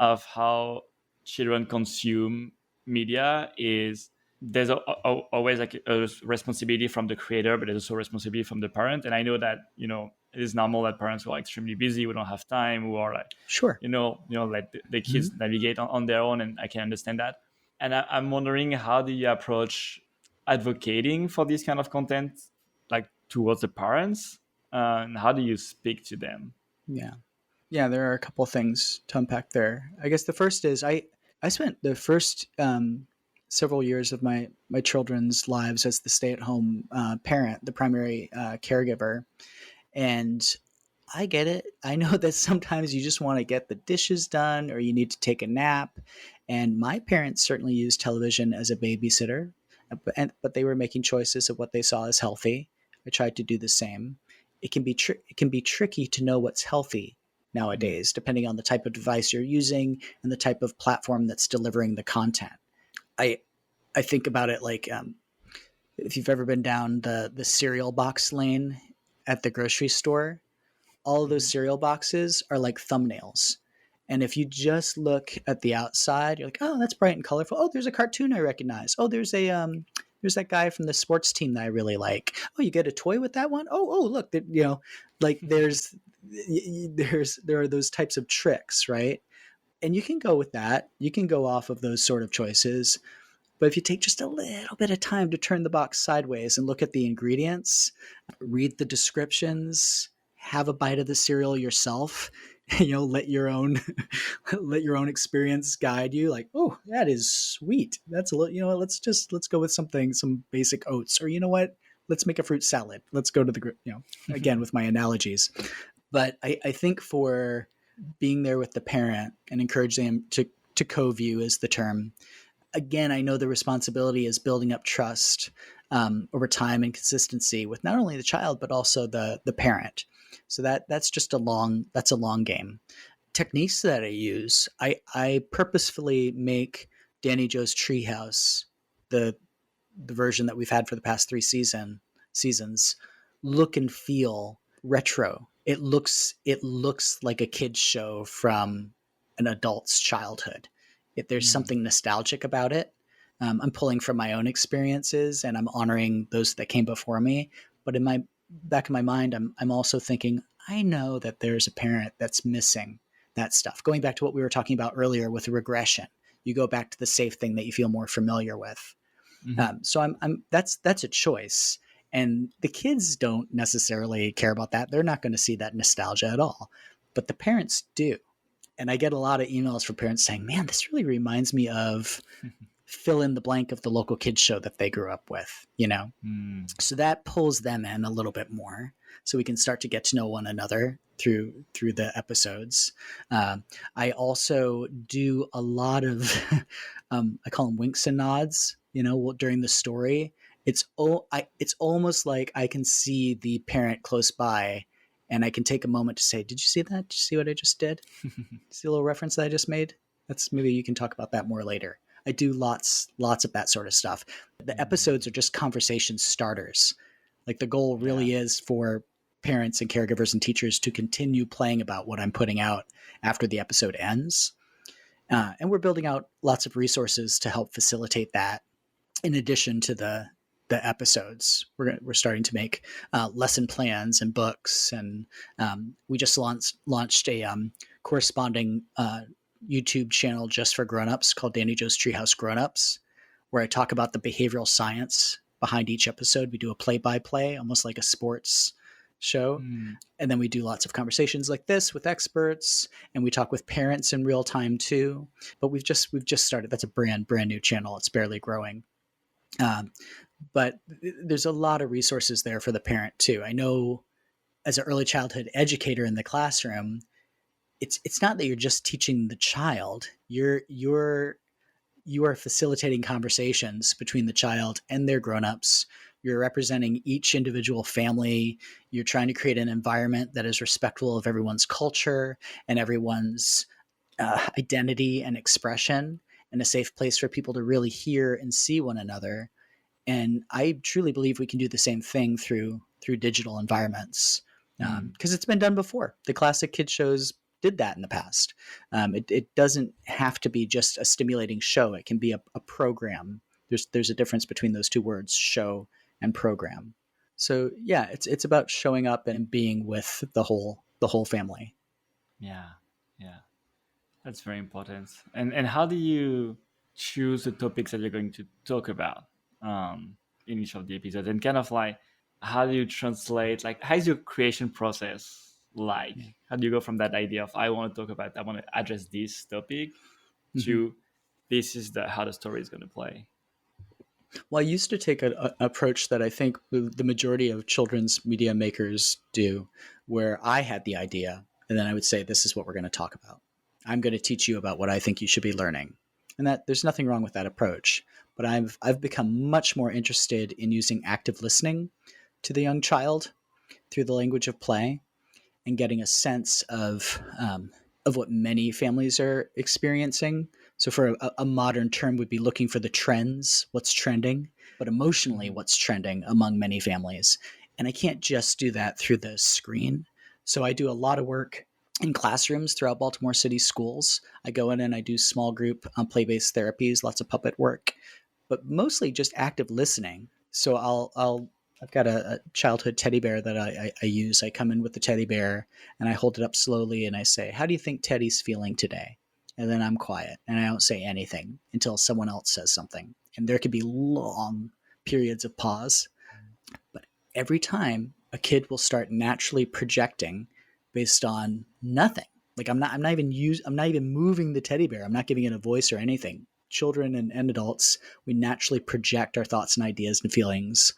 of how children consume media. Is there's always like a responsibility from the creator, but there's also responsibility from the parent. And I know that it is normal that parents who are extremely busy, who don't have time, who are like Sure. let the kids navigate on their own, and I can understand that. And I'm wondering, how do you approach advocating for this kind of content, like towards the parents, and how do you speak to them? Yeah, there are a couple things to unpack there. I guess the first is I spent the first several years of my children's lives as the stay-at-home parent, the primary caregiver. And I get it. I know that sometimes you just want to get the dishes done or you need to take a nap. And my parents certainly used television as a babysitter, but they were making choices of what they saw as healthy. I tried to do the same. It can be tricky to know what's healthy Mm. nowadays, depending on the type of device you're using and the type of platform that's delivering the content. I I think about it like if you've ever been down the cereal box lane at the grocery store, all of those Mhm. cereal boxes are like thumbnails. And if you just look at the outside, you're like, oh, that's bright and colorful. Oh, there's a cartoon I recognize. Oh, there's that guy from the sports team that I really like. Oh, you get a toy with that one. Look, like there are those types of tricks, right? And you can go with that. You can go off of those sort of choices. But if you take just a little bit of time to turn the box sideways and look at the ingredients, read the descriptions, have a bite of the cereal yourself, let your own let your own experience guide you. Like, oh, that is sweet. That's a little, what, let's go with some basic oats, or you know what, let's make a fruit salad. Let's go to again with my analogies. But I think for being there with the parent and encouraging them to co-view is the term. Again, I know the responsibility is building up trust over time and consistency with not only the child but also the parent. So that's just a long game. Techniques that I use, I purposefully make Danny Joe's Treehouse, the the version that we've had for the past seasons, look and feel retro. It looks like a kid's show from an adult's childhood. If there's Mm. something nostalgic about it, I'm pulling from my own experiences and I'm honoring those that came before me. But in my back of my mind, I'm also thinking, I know that there's a parent that's missing that stuff. Going back to what we were talking about earlier with regression, you go back to the safe thing that you feel more familiar with. Mhm. So that's a choice, and the kids don't necessarily care about that. They're not going to see that nostalgia at all, but the parents do. And I get a lot of emails from parents saying, "Man, this really reminds me of fill in the blank of the local kids show that they grew up with." Mm. So that pulls them in a little bit more, so we can start to get to know one another through the episodes. Um, I also do a lot of I call them winks and nods. During the story, it's almost like I can see the parent close by, and I can take a moment to say, "Did you see that? Did you see what I just did? See a little reference that I just made?" That's maybe you can talk about that more later. I do lots of that sort of stuff. The Mm. episodes are just conversation starters. Like the goal Yeah. really is for parents and caregivers and teachers to continue playing about what I'm putting out after the episode ends. And we're building out lots of resources to help facilitate that. In addition to the episodes, we're starting to make lesson plans and books, and we just launched a corresponding YouTube channel just for grown-ups called Danny Joe's Treehouse Grown-ups, where I talk about the behavioral science behind each episode. We do a play-by-play, almost like a sports show, Mm. and then we do lots of conversations like this with experts, and we talk with parents in real time too. But we've just started. That's a brand new channel. It's barely growing. Um, but there's a lot of resources there for the parent too. I know as an early childhood educator in the classroom, it's not that you're just teaching the child. You are facilitating conversations between the child and their grown-ups. You're representing each individual family. You're trying to create an environment that is respectful of everyone's culture and everyone's identity and expression, and a safe place for people to really hear and see one another. And I truly believe we can do the same thing through digital environments, Mm. because it's been done before. The classic kid shows did that in the past. It doesn't have to be just a stimulating show. It can be a program. There's a difference between those two words, show and program. So yeah, it's about showing up and being with the whole family. Yeah. Yeah. That's very important. And how do you choose the topics that you're going to talk about in each of the episodes? And kind of like, how do you translate? Like, how is your creation process like? Yeah. How do you go from that idea of I want to talk about, I want to address this topic, Mm-hmm. to this is the how the story is going to play? Well, I used to take an approach that I think the majority of children's media makers do, where I had the idea, and then I would say, "This is what we're going to talk about. I'm going to teach you about what I think you should be learning," and that there's nothing wrong with that approach. But I've become much more interested in using active listening to the young child through the language of play, and getting a sense of what many families are experiencing. So, for a modern term, would be looking for the trends, what's trending, but emotionally, Mhm. what's trending among many families. And I can't just do that through the screen. So, I do a lot of work in classrooms throughout Baltimore City schools. I go in and I do small group play based therapies, lots of puppet work, but mostly just active listening. So I've got a childhood teddy bear that I use. I come in with the teddy bear and I hold it up slowly and I say, "How do you think Teddy's feeling today?" And then I'm quiet and I don't say anything until someone else says something. And there could be long periods of pause. But every time a kid will start naturally projecting based on nothing. Like I'm not even moving the teddy bear. I'm not giving it a voice or anything. Children and adults, we naturally project our thoughts and ideas and feelings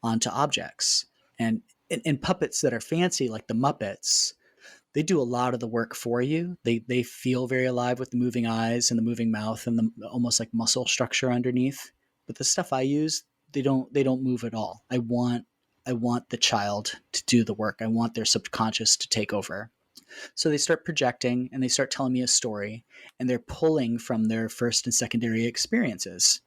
onto objects. And in puppets that are fancy, like the Muppets, they do a lot of the work for you. They feel very alive with the moving eyes and the moving mouth and the almost like muscle structure underneath. But the stuff I use, they don't move at all. I want the child to do the work. I want their subconscious to take over. So they start projecting and they start telling me a story, and they're pulling from their first and secondary experiences.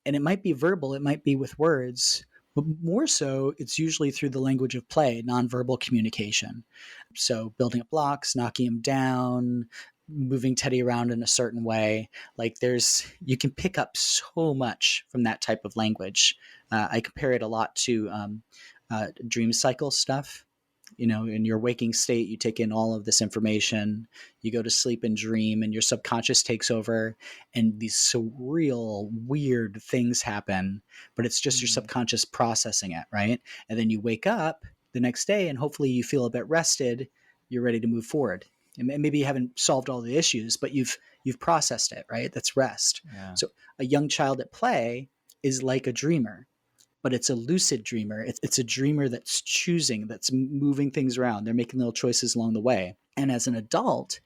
And it might be verbal, it might be with words, but more so, it's usually through the language of play, nonverbal communication. So building up blocks, knocking them down, moving Teddy around in a certain way. Like you can pick up so much from that type of language. I compare it a lot to dream cycle stuff. In your waking state, you take in all of this information, you go to sleep and dream, and your subconscious takes over, and these surreal, weird things happen, but it's just your Mm. subconscious processing it, right? And then you wake up the next day, and hopefully you feel a bit rested, you're ready to move forward. And maybe you haven't solved all the issues, but you've processed it, right? That's rest. Yeah. So a young child at play is like a dreamer, but it's a lucid dreamer. It's a dreamer that's choosing, that's moving things around. They're making little choices along the way. And as an adult,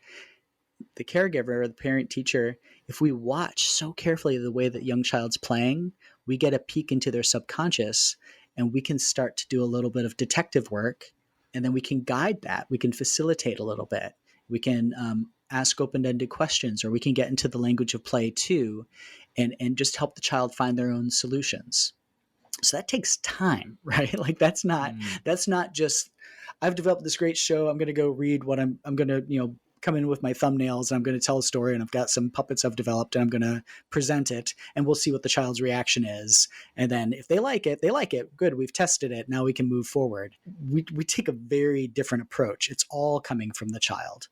the caregiver or the parent teacher, if we watch so carefully the way that young child's playing, we get a peek into their subconscious and we can start to do a little bit of detective work. And then we can guide that. We can facilitate a little bit. We can ask open ended questions, or we can get into the language of play too, and just help the child find their own solutions. So that takes time, right? Like Mm. that's not just I've developed this great show, I'm going to go read what I'm going to come in with my thumbnails and I'm going to tell a story, and I've got some puppets I've developed and I'm going to present it, and we'll see what the child's reaction is, and then if they like it, they like it, good, we've tested it, now we can move forward. We take a very different approach. It's all coming from the child.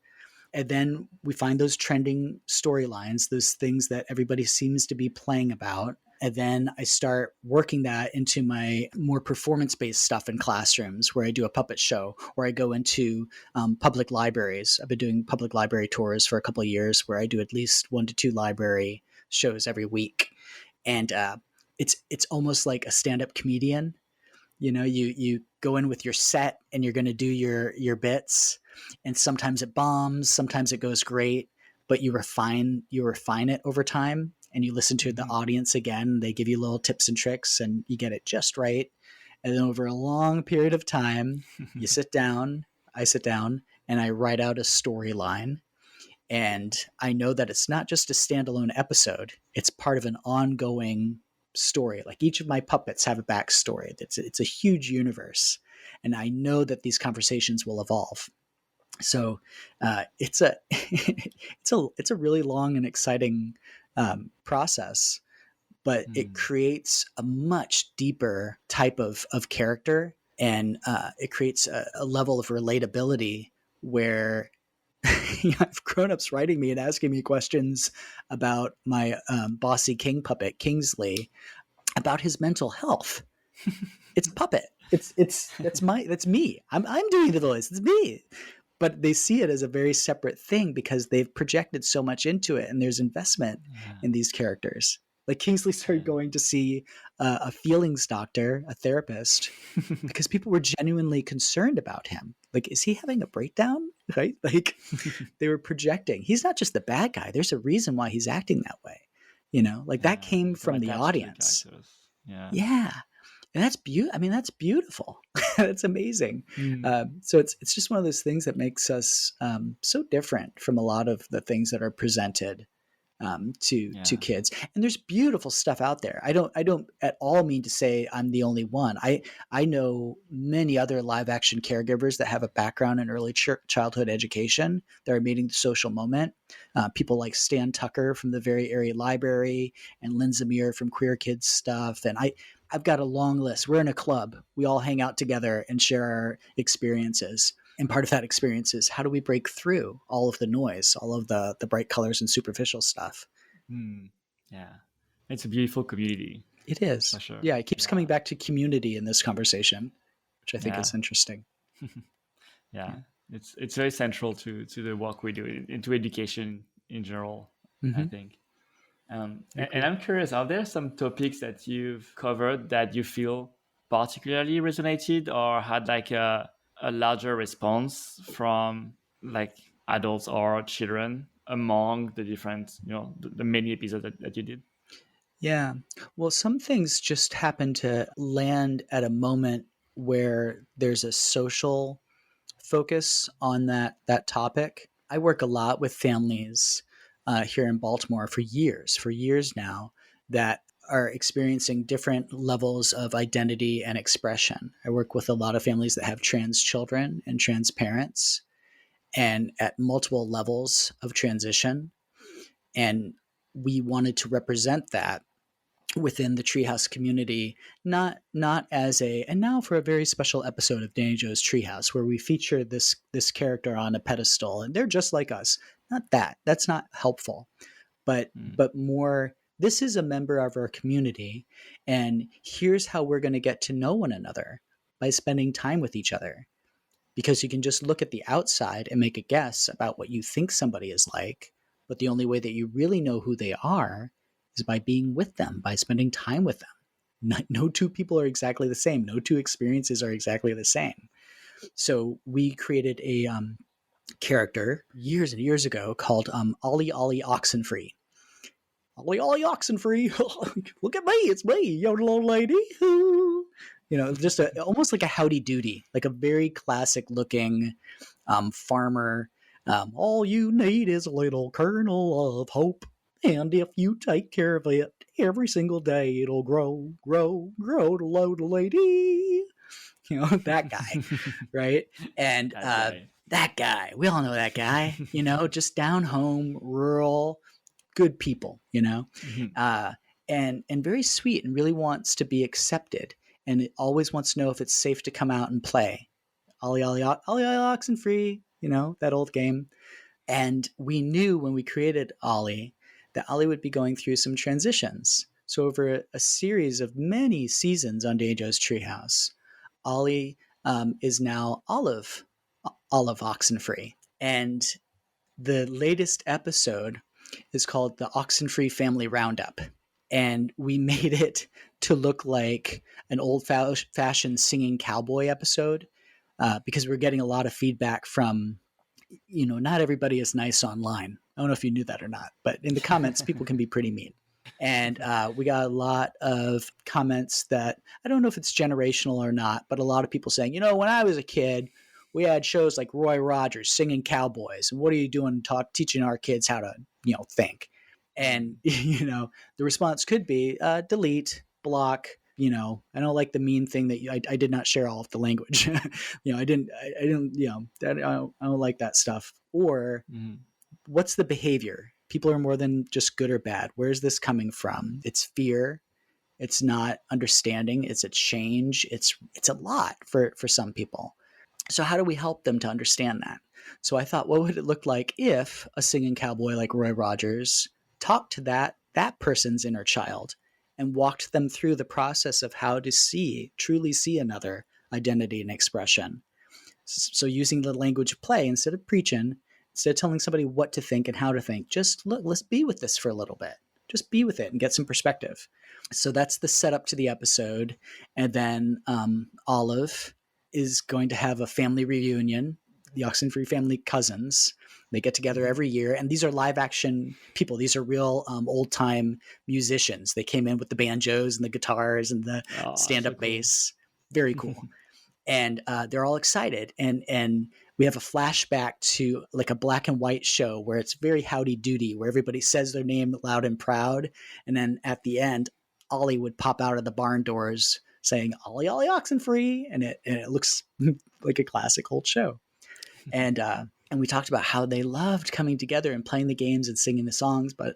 And then we find those trending storylines, those things that everybody seems to be playing about. And then I start working that into my more performance based stuff in classrooms where I do a puppet show, or I go into public libraries. I've been doing public library tours for a couple of years where I do at least 1 to 2 library shows every week. And it's almost like a stand up comedian. You go in with your set and you're going to do your bits, and sometimes it bombs, sometimes it goes great, but you refine it over time, and you listen to the Mhm. audience again, they give you little tips and tricks and you get it just right. And then over a long period of time, you sit down, I sit down, and I write out a storyline. And I know that it's not just a standalone episode, it's part of an ongoing story. Like each of my puppets have a backstory. It's a huge universe. And I know that these conversations will evolve. So it's a it's a really long and exciting process, but it Mm. creates a much deeper type of character, and it creates a level of relatability where I have grown-ups writing me and asking me questions about my bossy king puppet Kingsley, about his mental health. It's a puppet. That's me. I'm doing the voice. It's me. But they see it as a very separate thing because they've projected so much into it, and there's investment Yeah. in these characters. Like Kingsley started Yeah. going to see a feelings doctor, a therapist, because people were genuinely concerned about him. Like, is he having a breakdown? Right? Like, they were projecting. He's not just the bad guy. There's a reason why he's acting that way. Like that Yeah, came become from the attached to the audience. characters. Yeah. Yeah. And that's beautiful. I mean, that's beautiful. That's amazing. Mm. So it's just one of those things that makes us so different from a lot of the things that are presented to Yeah. kids. And there's beautiful stuff out there. I don't at all mean to say I'm the only one. I know many other live action caregivers that have a background in early childhood education that are meeting the social moment. People like Stan Tucker from the Very Airy Library and Lynn Zamir from Queer Kids Stuff. And I've got a long list. We're in a club. We all hang out together and share our experiences. And part of that experience is how do we break through all of the noise, all of the bright colors and superficial stuff? Mm. Yeah. It's a beautiful community It for is. sure. Yeah, it keeps coming Yeah. back to community in this conversation, which I think Yeah. is interesting. Yeah. Yeah. It's very central to the work we do into education in general, I Mm-hmm. think. I And agree. I'm curious, are there some topics that you've covered that you feel particularly resonated or had like a larger response from like adults or children among the different, the many episodes that you did? Yeah. Well, some things just happen to land at a moment where there's a social focus on that topic. I work a lot with families here in Baltimore for years now, that are experiencing different levels of identity and expression. I work with a lot of families that have trans children and trans parents, and at multiple levels of transition. And we wanted to represent that within the Treehouse community, not as a, and now for a very special episode of Danny Joe's Treehouse, where we feature this character on a pedestal and they're just like us. Not that. That's not helpful. Mm. But more, this is a member of our community, and here's how we're going to get to know one another by spending time with each other. Because you can just look at the outside and make a guess about what you think somebody is like, but the only way that you really know who they are is by being with them, by spending time with them. No two people are exactly the same. No two experiences are exactly the same. So we created a character years and years ago called Ollie Ollie Oxenfree. Ollie Ollie Oxenfree. Look at me, it's me, yodel old lady. Just almost like a howdy doody, like a very classic looking farmer. All you need is a little kernel of hope. And if you take care of it every single day, it'll grow, grow, grow to load a lady. That guy, right? And That guy. that guy, we all know that guy, just down home, rural, good people, Mhm. uh, and very sweet and really wants to be accepted. And it always wants to know if it's safe to come out and play. Ollie, Ollie, Ollie, Ollie, Oxen Free, that old game. And we knew when we created Ollie that Ollie would be going through some transitions. So over a series of many seasons on Dajo's Treehouse, Ollie is now Olive Oxenfree. And the latest episode is called the Oxenfree Family Roundup. And we made it to look like an old fashioned singing cowboy episode, because we're getting a lot of feedback from, not everybody is nice online. I don't know if you knew that or not, but in the comments, people can be pretty mean. And we got a lot of comments that I don't know if it's generational or not, but a lot of people saying, when I was a kid, we had shows like Roy Rogers singing cowboys. And what are you doing teaching our kids how to, think? And, Mm. the response could be delete, block. I don't like the mean thing that I did not share all of the language. I didn't, I don't like that stuff. Or Mhm. what's the behavior? People are more than just good or bad. Where's this coming from? It's fear. It's not understanding. It's a change. It's a lot for some people. So how do we help them to understand that? So I thought, what would it look like if a singing cowboy like Roy Rogers talked to that person's inner child and walked them through the process of how to truly see another identity and expression. So using the language of play instead of preaching, instead of telling somebody what to think and how to think, just look, let's be with this for a little bit. just be with it and get some perspective. So that's the setup to the episode. And then Olive is going to have a family reunion, the Oxenfree family cousins. They get together every year, and these are live action people. These are real old time musicians. They came in with the banjos and the guitars and the Oh, stand so up cool. bass. Very cool. And they're all excited. And we have a flashback to like a black and white show where it's very howdy doody, where everybody says their name loud and proud. And then at the end, Ollie would pop out of the barn doors saying "Ollie, Ollie, Oxenfree," and it looks like a classic old show. And we talked about how they loved coming together and playing the games and singing the songs, but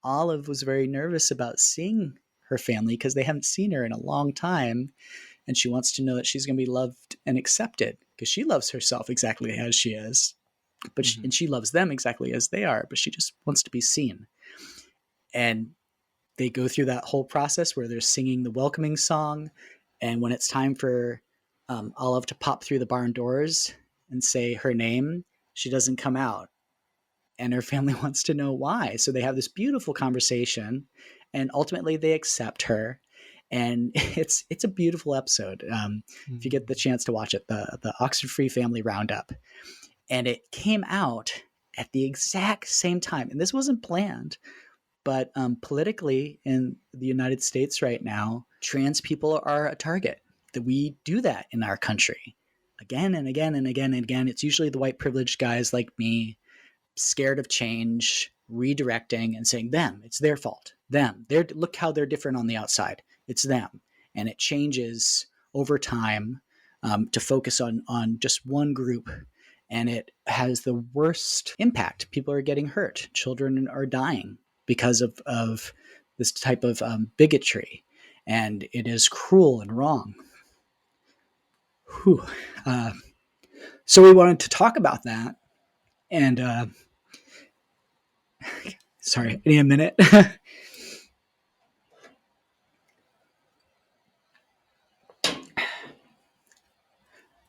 Olive was very nervous about seeing her family because they haven't seen her in a long time, and she wants to know that she's going to be loved and accepted because she loves herself exactly as she is, and she loves them exactly as they are, but she just wants to be seen. And they go through that whole process where they're singing the welcoming song, and when it's time for Olive to pop through the barn doors and say her name, she doesn't come out, and her family wants to know why. So they have this beautiful conversation, and ultimately they accept her. And it's a beautiful episode. If you get the chance to watch it, the Oxenfree Family Roundup, and it came out at the exact same time. And this wasn't planned, but politically in the United States right now, trans people are a target. That we do that in our country again and again and again and again. It's usually the white privileged guys like me, scared of change, redirecting and saying them, it's their fault. Them, they're look how they're different on the outside. It's them, and it changes over time to focus on just one group, and it has the worst impact. People are getting hurt. Children are dying because of this type of bigotry, and it is cruel and wrong. Whew. Uh, so we wanted to talk about that, and sorry, I need a minute.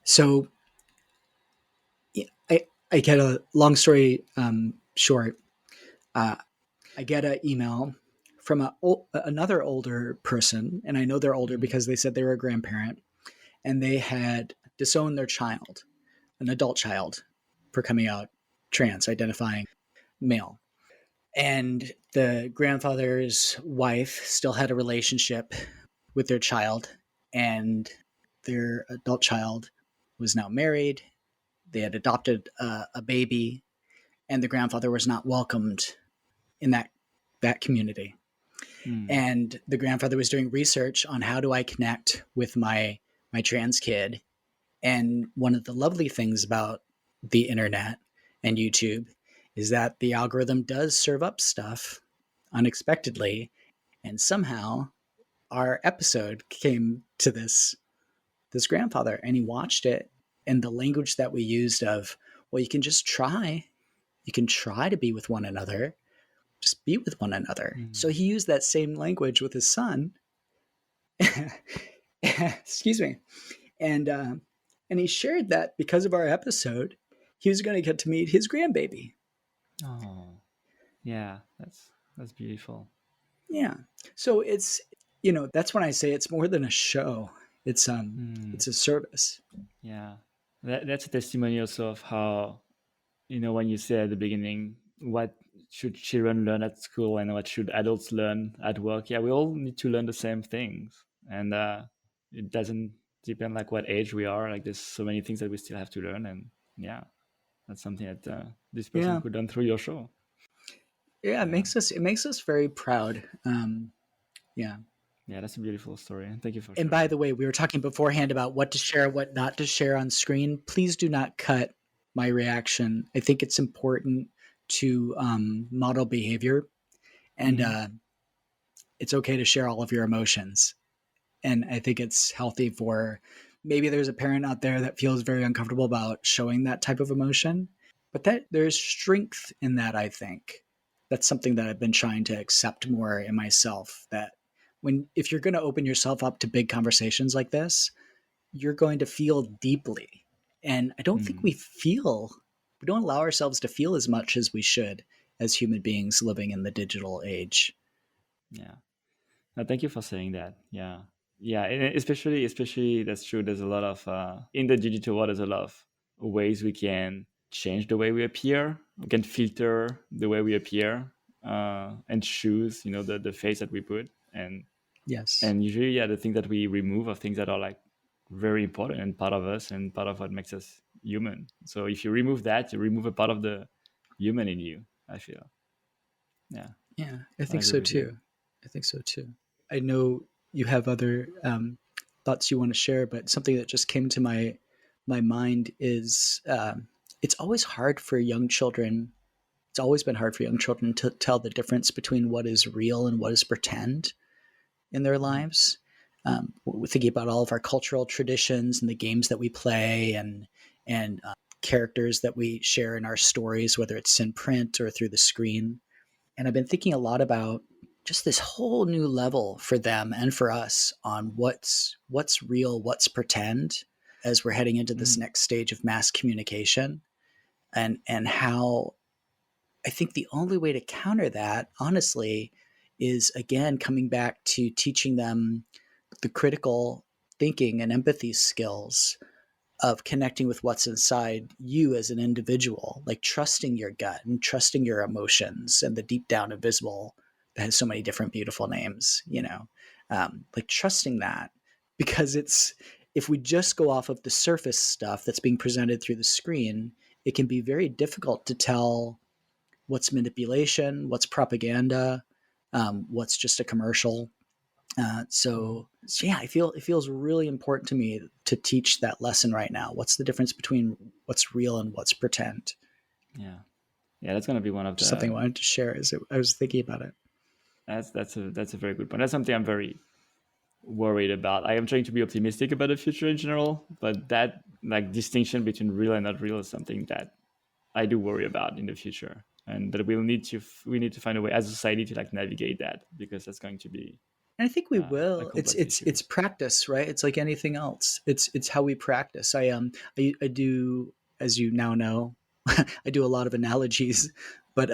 So I get a long story short. I get an email from another older person, and I know they're older because they said they were a grandparent, and they had disowned their child, an adult child, for coming out trans, identifying male. And the grandfather's wife still had a relationship with their child, and their adult child was now married. They had adopted a baby, and the grandfather was not welcomed in that community. And the grandfather was doing research on how do I connect with my trans kid. And one of the lovely things about the internet and YouTube is that the algorithm does serve up stuff unexpectedly, and somehow our episode came to this grandfather, and he watched it, and the language that we used of, well, you can just try, you can try to be with one another, just be with one another. So he used that same language with his son. Excuse me. And he shared that because of our episode, he was going to get to meet his grandbaby. Oh, yeah, that's beautiful. Yeah. So it's, that's when I say it's more than a show. It's a service. Yeah, that's a testimony also of how, when you say at the beginning, what should children learn at school and what should adults learn at work? Yeah, we all need to learn the same things, and it doesn't depend like what age we are. Like there's so many things that we still have to learn, and yeah, that's something that this person Yeah. could learn through your show. Yeah. It Yeah, makes us very proud. Yeah. yeah, that's a beautiful story. Thank you for And by sharing. the way, we were talking beforehand about what to share, what not to share on screen. Please do not cut my reaction. I think it's important to model behavior, and Hmm. it's okay to share all of your emotions. And I think it's healthy for, maybe there's a parent out there that feels very uncomfortable about showing that type of emotion, but that there's strength in that. I think that's something that I've been trying to accept more in myself, that if you're going to open yourself up to big conversations like this, you're going to feel deeply. And I don't think Hmm. we don't allow ourselves to feel as much as we should as human beings living in the digital age. Yeah. No, thank you for saying that. Yeah. Yeah, and especially that's true. There's a lot of in the digital world. There's a lot of ways we can change the way we appear. We can filter the way we appear and choose, the face that we put. Yes. And usually, yeah, the things that we remove are things that are like very important and part of us and part of what makes us human. So if you remove that, you remove a part of the human in you. I feel. Yeah, Yeah, I I think agree so with you. too. I think so too. I know you have other thoughts you want to share, but something that just came to my mind is it's always hard for young children. It's always been hard for young children to tell the difference between what is real and what is pretend in their Mhm. lives. We're thinking about all of our cultural traditions and the games that we play and characters that we share in our stories, whether it's in print or through the screen. And I've been thinking a lot about just this whole new level for them and for us on what's real, what's pretend as we're heading into this Mm. next stage of mass communication and how I think the only way to counter that, honestly, is again coming back to teaching them the critical thinking and empathy skills of connecting with what's inside you as an individual, like trusting your gut and trusting your emotions and the deep down invisible that has so many different beautiful names, like trusting that because it's if we just go off of the surface stuff that's being presented through the screen, it can be very difficult to tell what's manipulation, what's propaganda, what's just a commercial. Mhm. So yeah, I feel it feels really important to me to teach that lesson right now. What's the difference between what's real and what's pretend? Yeah, yeah, that's gonna be one of Just something I the. wanted to share as I was thinking about it. That's a very good point. That's something I'm very worried about. I am trying to be optimistic about the future in general, but that like distinction between real and not real is something that I do worry about in the future, and that we need to find a way as a society to like navigate that because that's going to be And I think we a will. It's complex it's issue. it's practice, right? It's like anything else. It's how we practice. I do, as you now know, I do a lot of analogies, but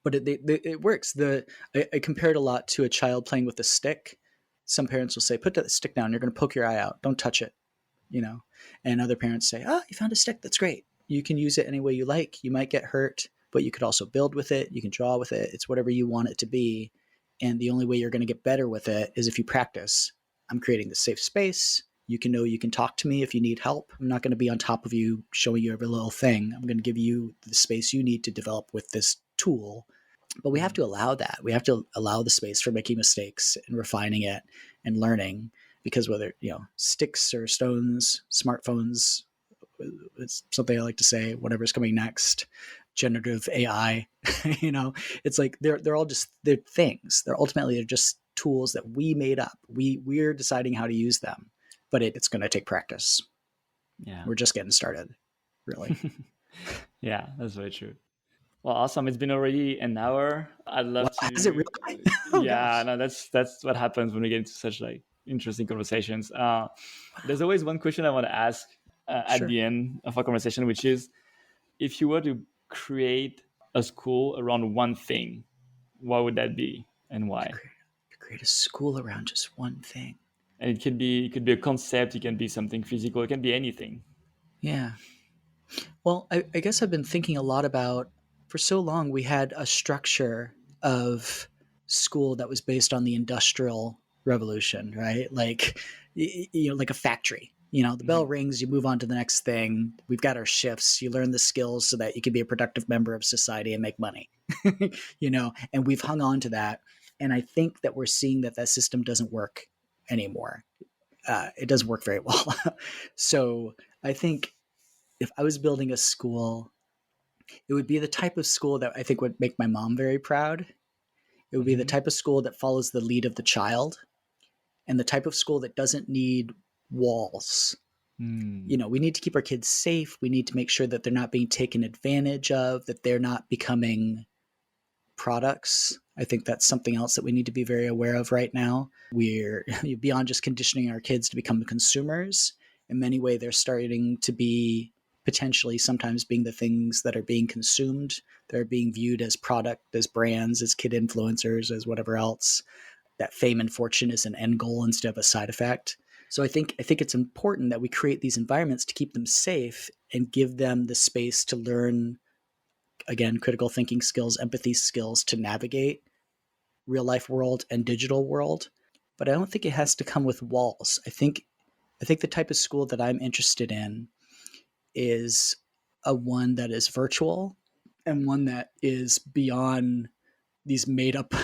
it works. I compare it a lot to a child playing with a stick. Some parents will say, "Put that stick down. You're going to poke your eye out. Don't touch it." You know, and other parents say, "Ah, you found a stick. That's great. You can use it any way you like. You might get hurt, but you could also build with it. You can draw with it. It's whatever you want it to be." And the only way you're going to get better with it is if you practice. I'm creating this safe space. You can know you can talk to me if you need help. I'm not going to be on top of you showing you every little thing. I'm going to give you the space you need to develop with this tool. But we have Mhm. to allow that. We have to allow the space for making mistakes and refining it and learning because whether, sticks or stones, smartphones, it's something I like to say, whatever's coming next, generative AI, you know, it's like they're all just they're things. They're just tools that we made up. We're deciding how to use them, but it's going to take practice. Yeah. We're just getting started, really. Yeah, that's very true. Well, awesome. It's been already an hour. I'd Wow, love has it to. really? Oh Yeah, gosh, no, that's what happens when we get into such like interesting conversations. There's wow, always one question I want to ask at sure. the end of our conversation, which is if you were to create a school around one thing, what would that be and To why? create, to create a school around just one thing. And it could be a concept, it can be something physical, it can be anything. Yeah. Well, I guess I've been thinking a lot about for so long we had a structure of school that was based on the industrial revolution, right? Like like a factory. The bell Mhm. rings, you move on to the next thing. We've got our shifts. You learn the skills so that you can be a productive member of society and make money. And we've hung on to that. And I think that we're seeing that that system doesn't work anymore. It doesn't work very well. So I think if I was building a school, it would be the type of school that I think would make my mom very proud. It would be the Mhm. type of school that follows the lead of the child and the type of school that doesn't need walls. Hmm. We need to keep our kids safe. We need to make sure that they're not being taken advantage of, that they're not becoming products. I think that's something else that we need to be very aware of right now. We're beyond just conditioning our kids to become consumers. In many ways, they're starting to be potentially sometimes being the things that are being consumed. They're being viewed as product, as brands, as kid influencers, as whatever else. That fame and fortune is an end goal instead of a side effect. So I think it's important that we create these environments to keep them safe and give them the space to learn, again, critical thinking skills, empathy skills to navigate real life world and digital world. But I don't think it has to come with walls. I think the type of school that I'm interested in is a one that is virtual and one that is beyond these made up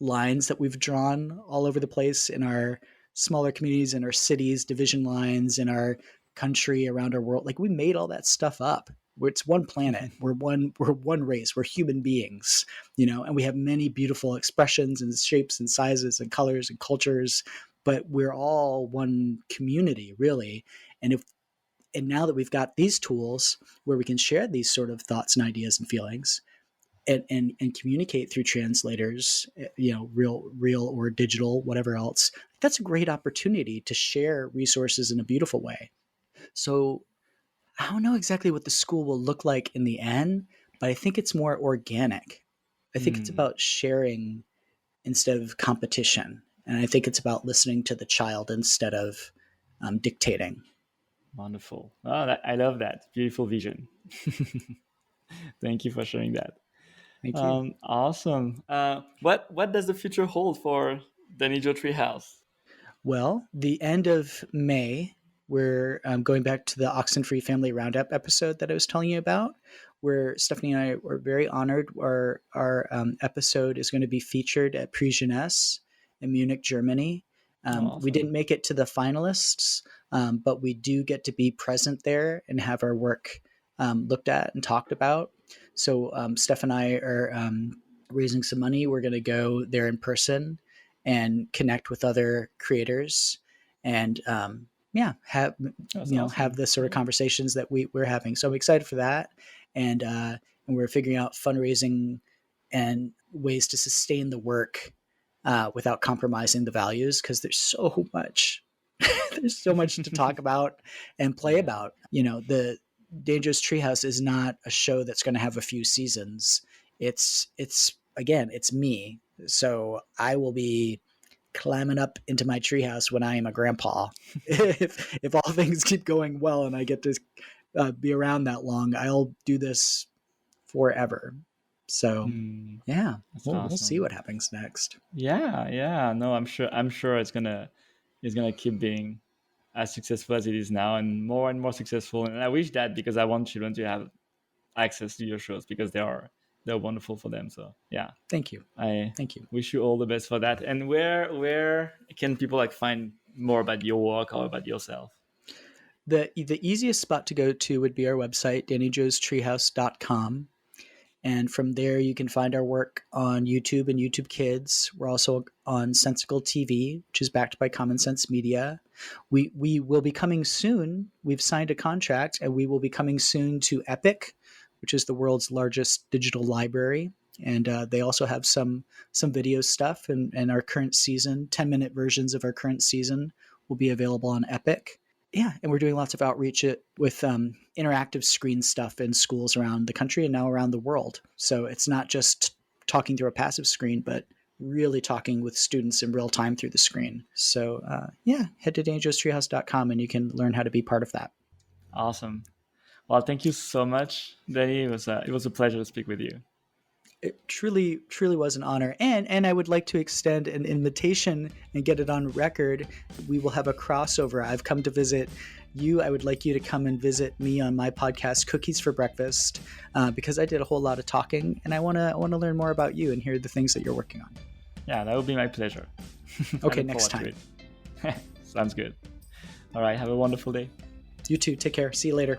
lines that we've drawn all over the place in our smaller communities, in our cities, division lines, in our country, around our world. Like, we made all that stuff up. It's one planet. We're one race. We're human beings, and we have many beautiful expressions and shapes and sizes and colors and cultures, but we're all one community, really. And now that we've got these tools where we can share these sort of thoughts and ideas and feelings, and communicate through translators, real or digital, whatever else, that's a great opportunity to share resources in a beautiful way. So I don't know exactly what the school will look like in the end, but I think it's more organic. I think it's about sharing instead of competition. And I think it's about listening to the child instead of dictating. Wonderful. Oh, I love that. Beautiful vision. Thank you for sharing that. Thank you. Awesome. What does the future hold for the Nijo Treehouse? Well, the end of May, we're going back to the Oxenfree Family Roundup episode that I was telling you about, where Stephanie and I were very honored. Our episode is going to be featured at Prix Jeunesse in Munich, Germany. Awesome. We didn't make it to the finalists, but we do get to be present there and have our work looked at and talked about. So Steph and I are raising some money. We're going to go there in person and connect with other creators and have awesome. have the sort of conversations that we're having. So I'm excited for that, and we're figuring out fundraising and ways to sustain the work without compromising the values, because there's so much there's so much to talk about and play about. The Dangerous Treehouse is not a show that's going to have a few seasons. It's again, it's me. So I will be climbing up into my treehouse when I am a grandpa. if all things keep going well and I get to be around that long, I'll do this forever. So yeah, we'll see what happens next. Yeah. No, I'm sure it's gonna keep being as successful as it is now, and more successful. And I wish that, because I want children to have access to your shows, because they're wonderful for them. So yeah, thank you. I wish you all the best for that. And where can people find more about your work or about yourself? The easiest spot to go to would be our website, DannyJoesTreehouse.com. And from there, you can find our work on YouTube and YouTube Kids. We're also on Sensical TV, which is backed by Common Sense Media. We will be coming soon. We've signed a contract, and we will be coming soon to Epic, which is the world's largest digital library. And they also have some video stuff. And our current season, 10-minute versions of our current season, will be available on Epic. Yeah, and we're doing lots of outreach with interactive screen stuff in schools around the country and now around the world. So it's not just talking through a passive screen, but really talking with students in real time through the screen. So head to dangeroustreehouse.com and you can learn how to be part of that. Awesome. Well, thank you so much, Danny. It was a pleasure to speak with you. It truly was an honor. And I would like to extend an invitation and get it on record. We will have a crossover. I've come to visit you. I would like you to come and visit me on my podcast, Cookies for Breakfast, because I did a whole lot of talking, and I want to learn more about you and hear the things that you're working on. Yeah, that would be my pleasure. Okay, next time. Sounds good. All right, have a wonderful day. You too. Take care. See you later.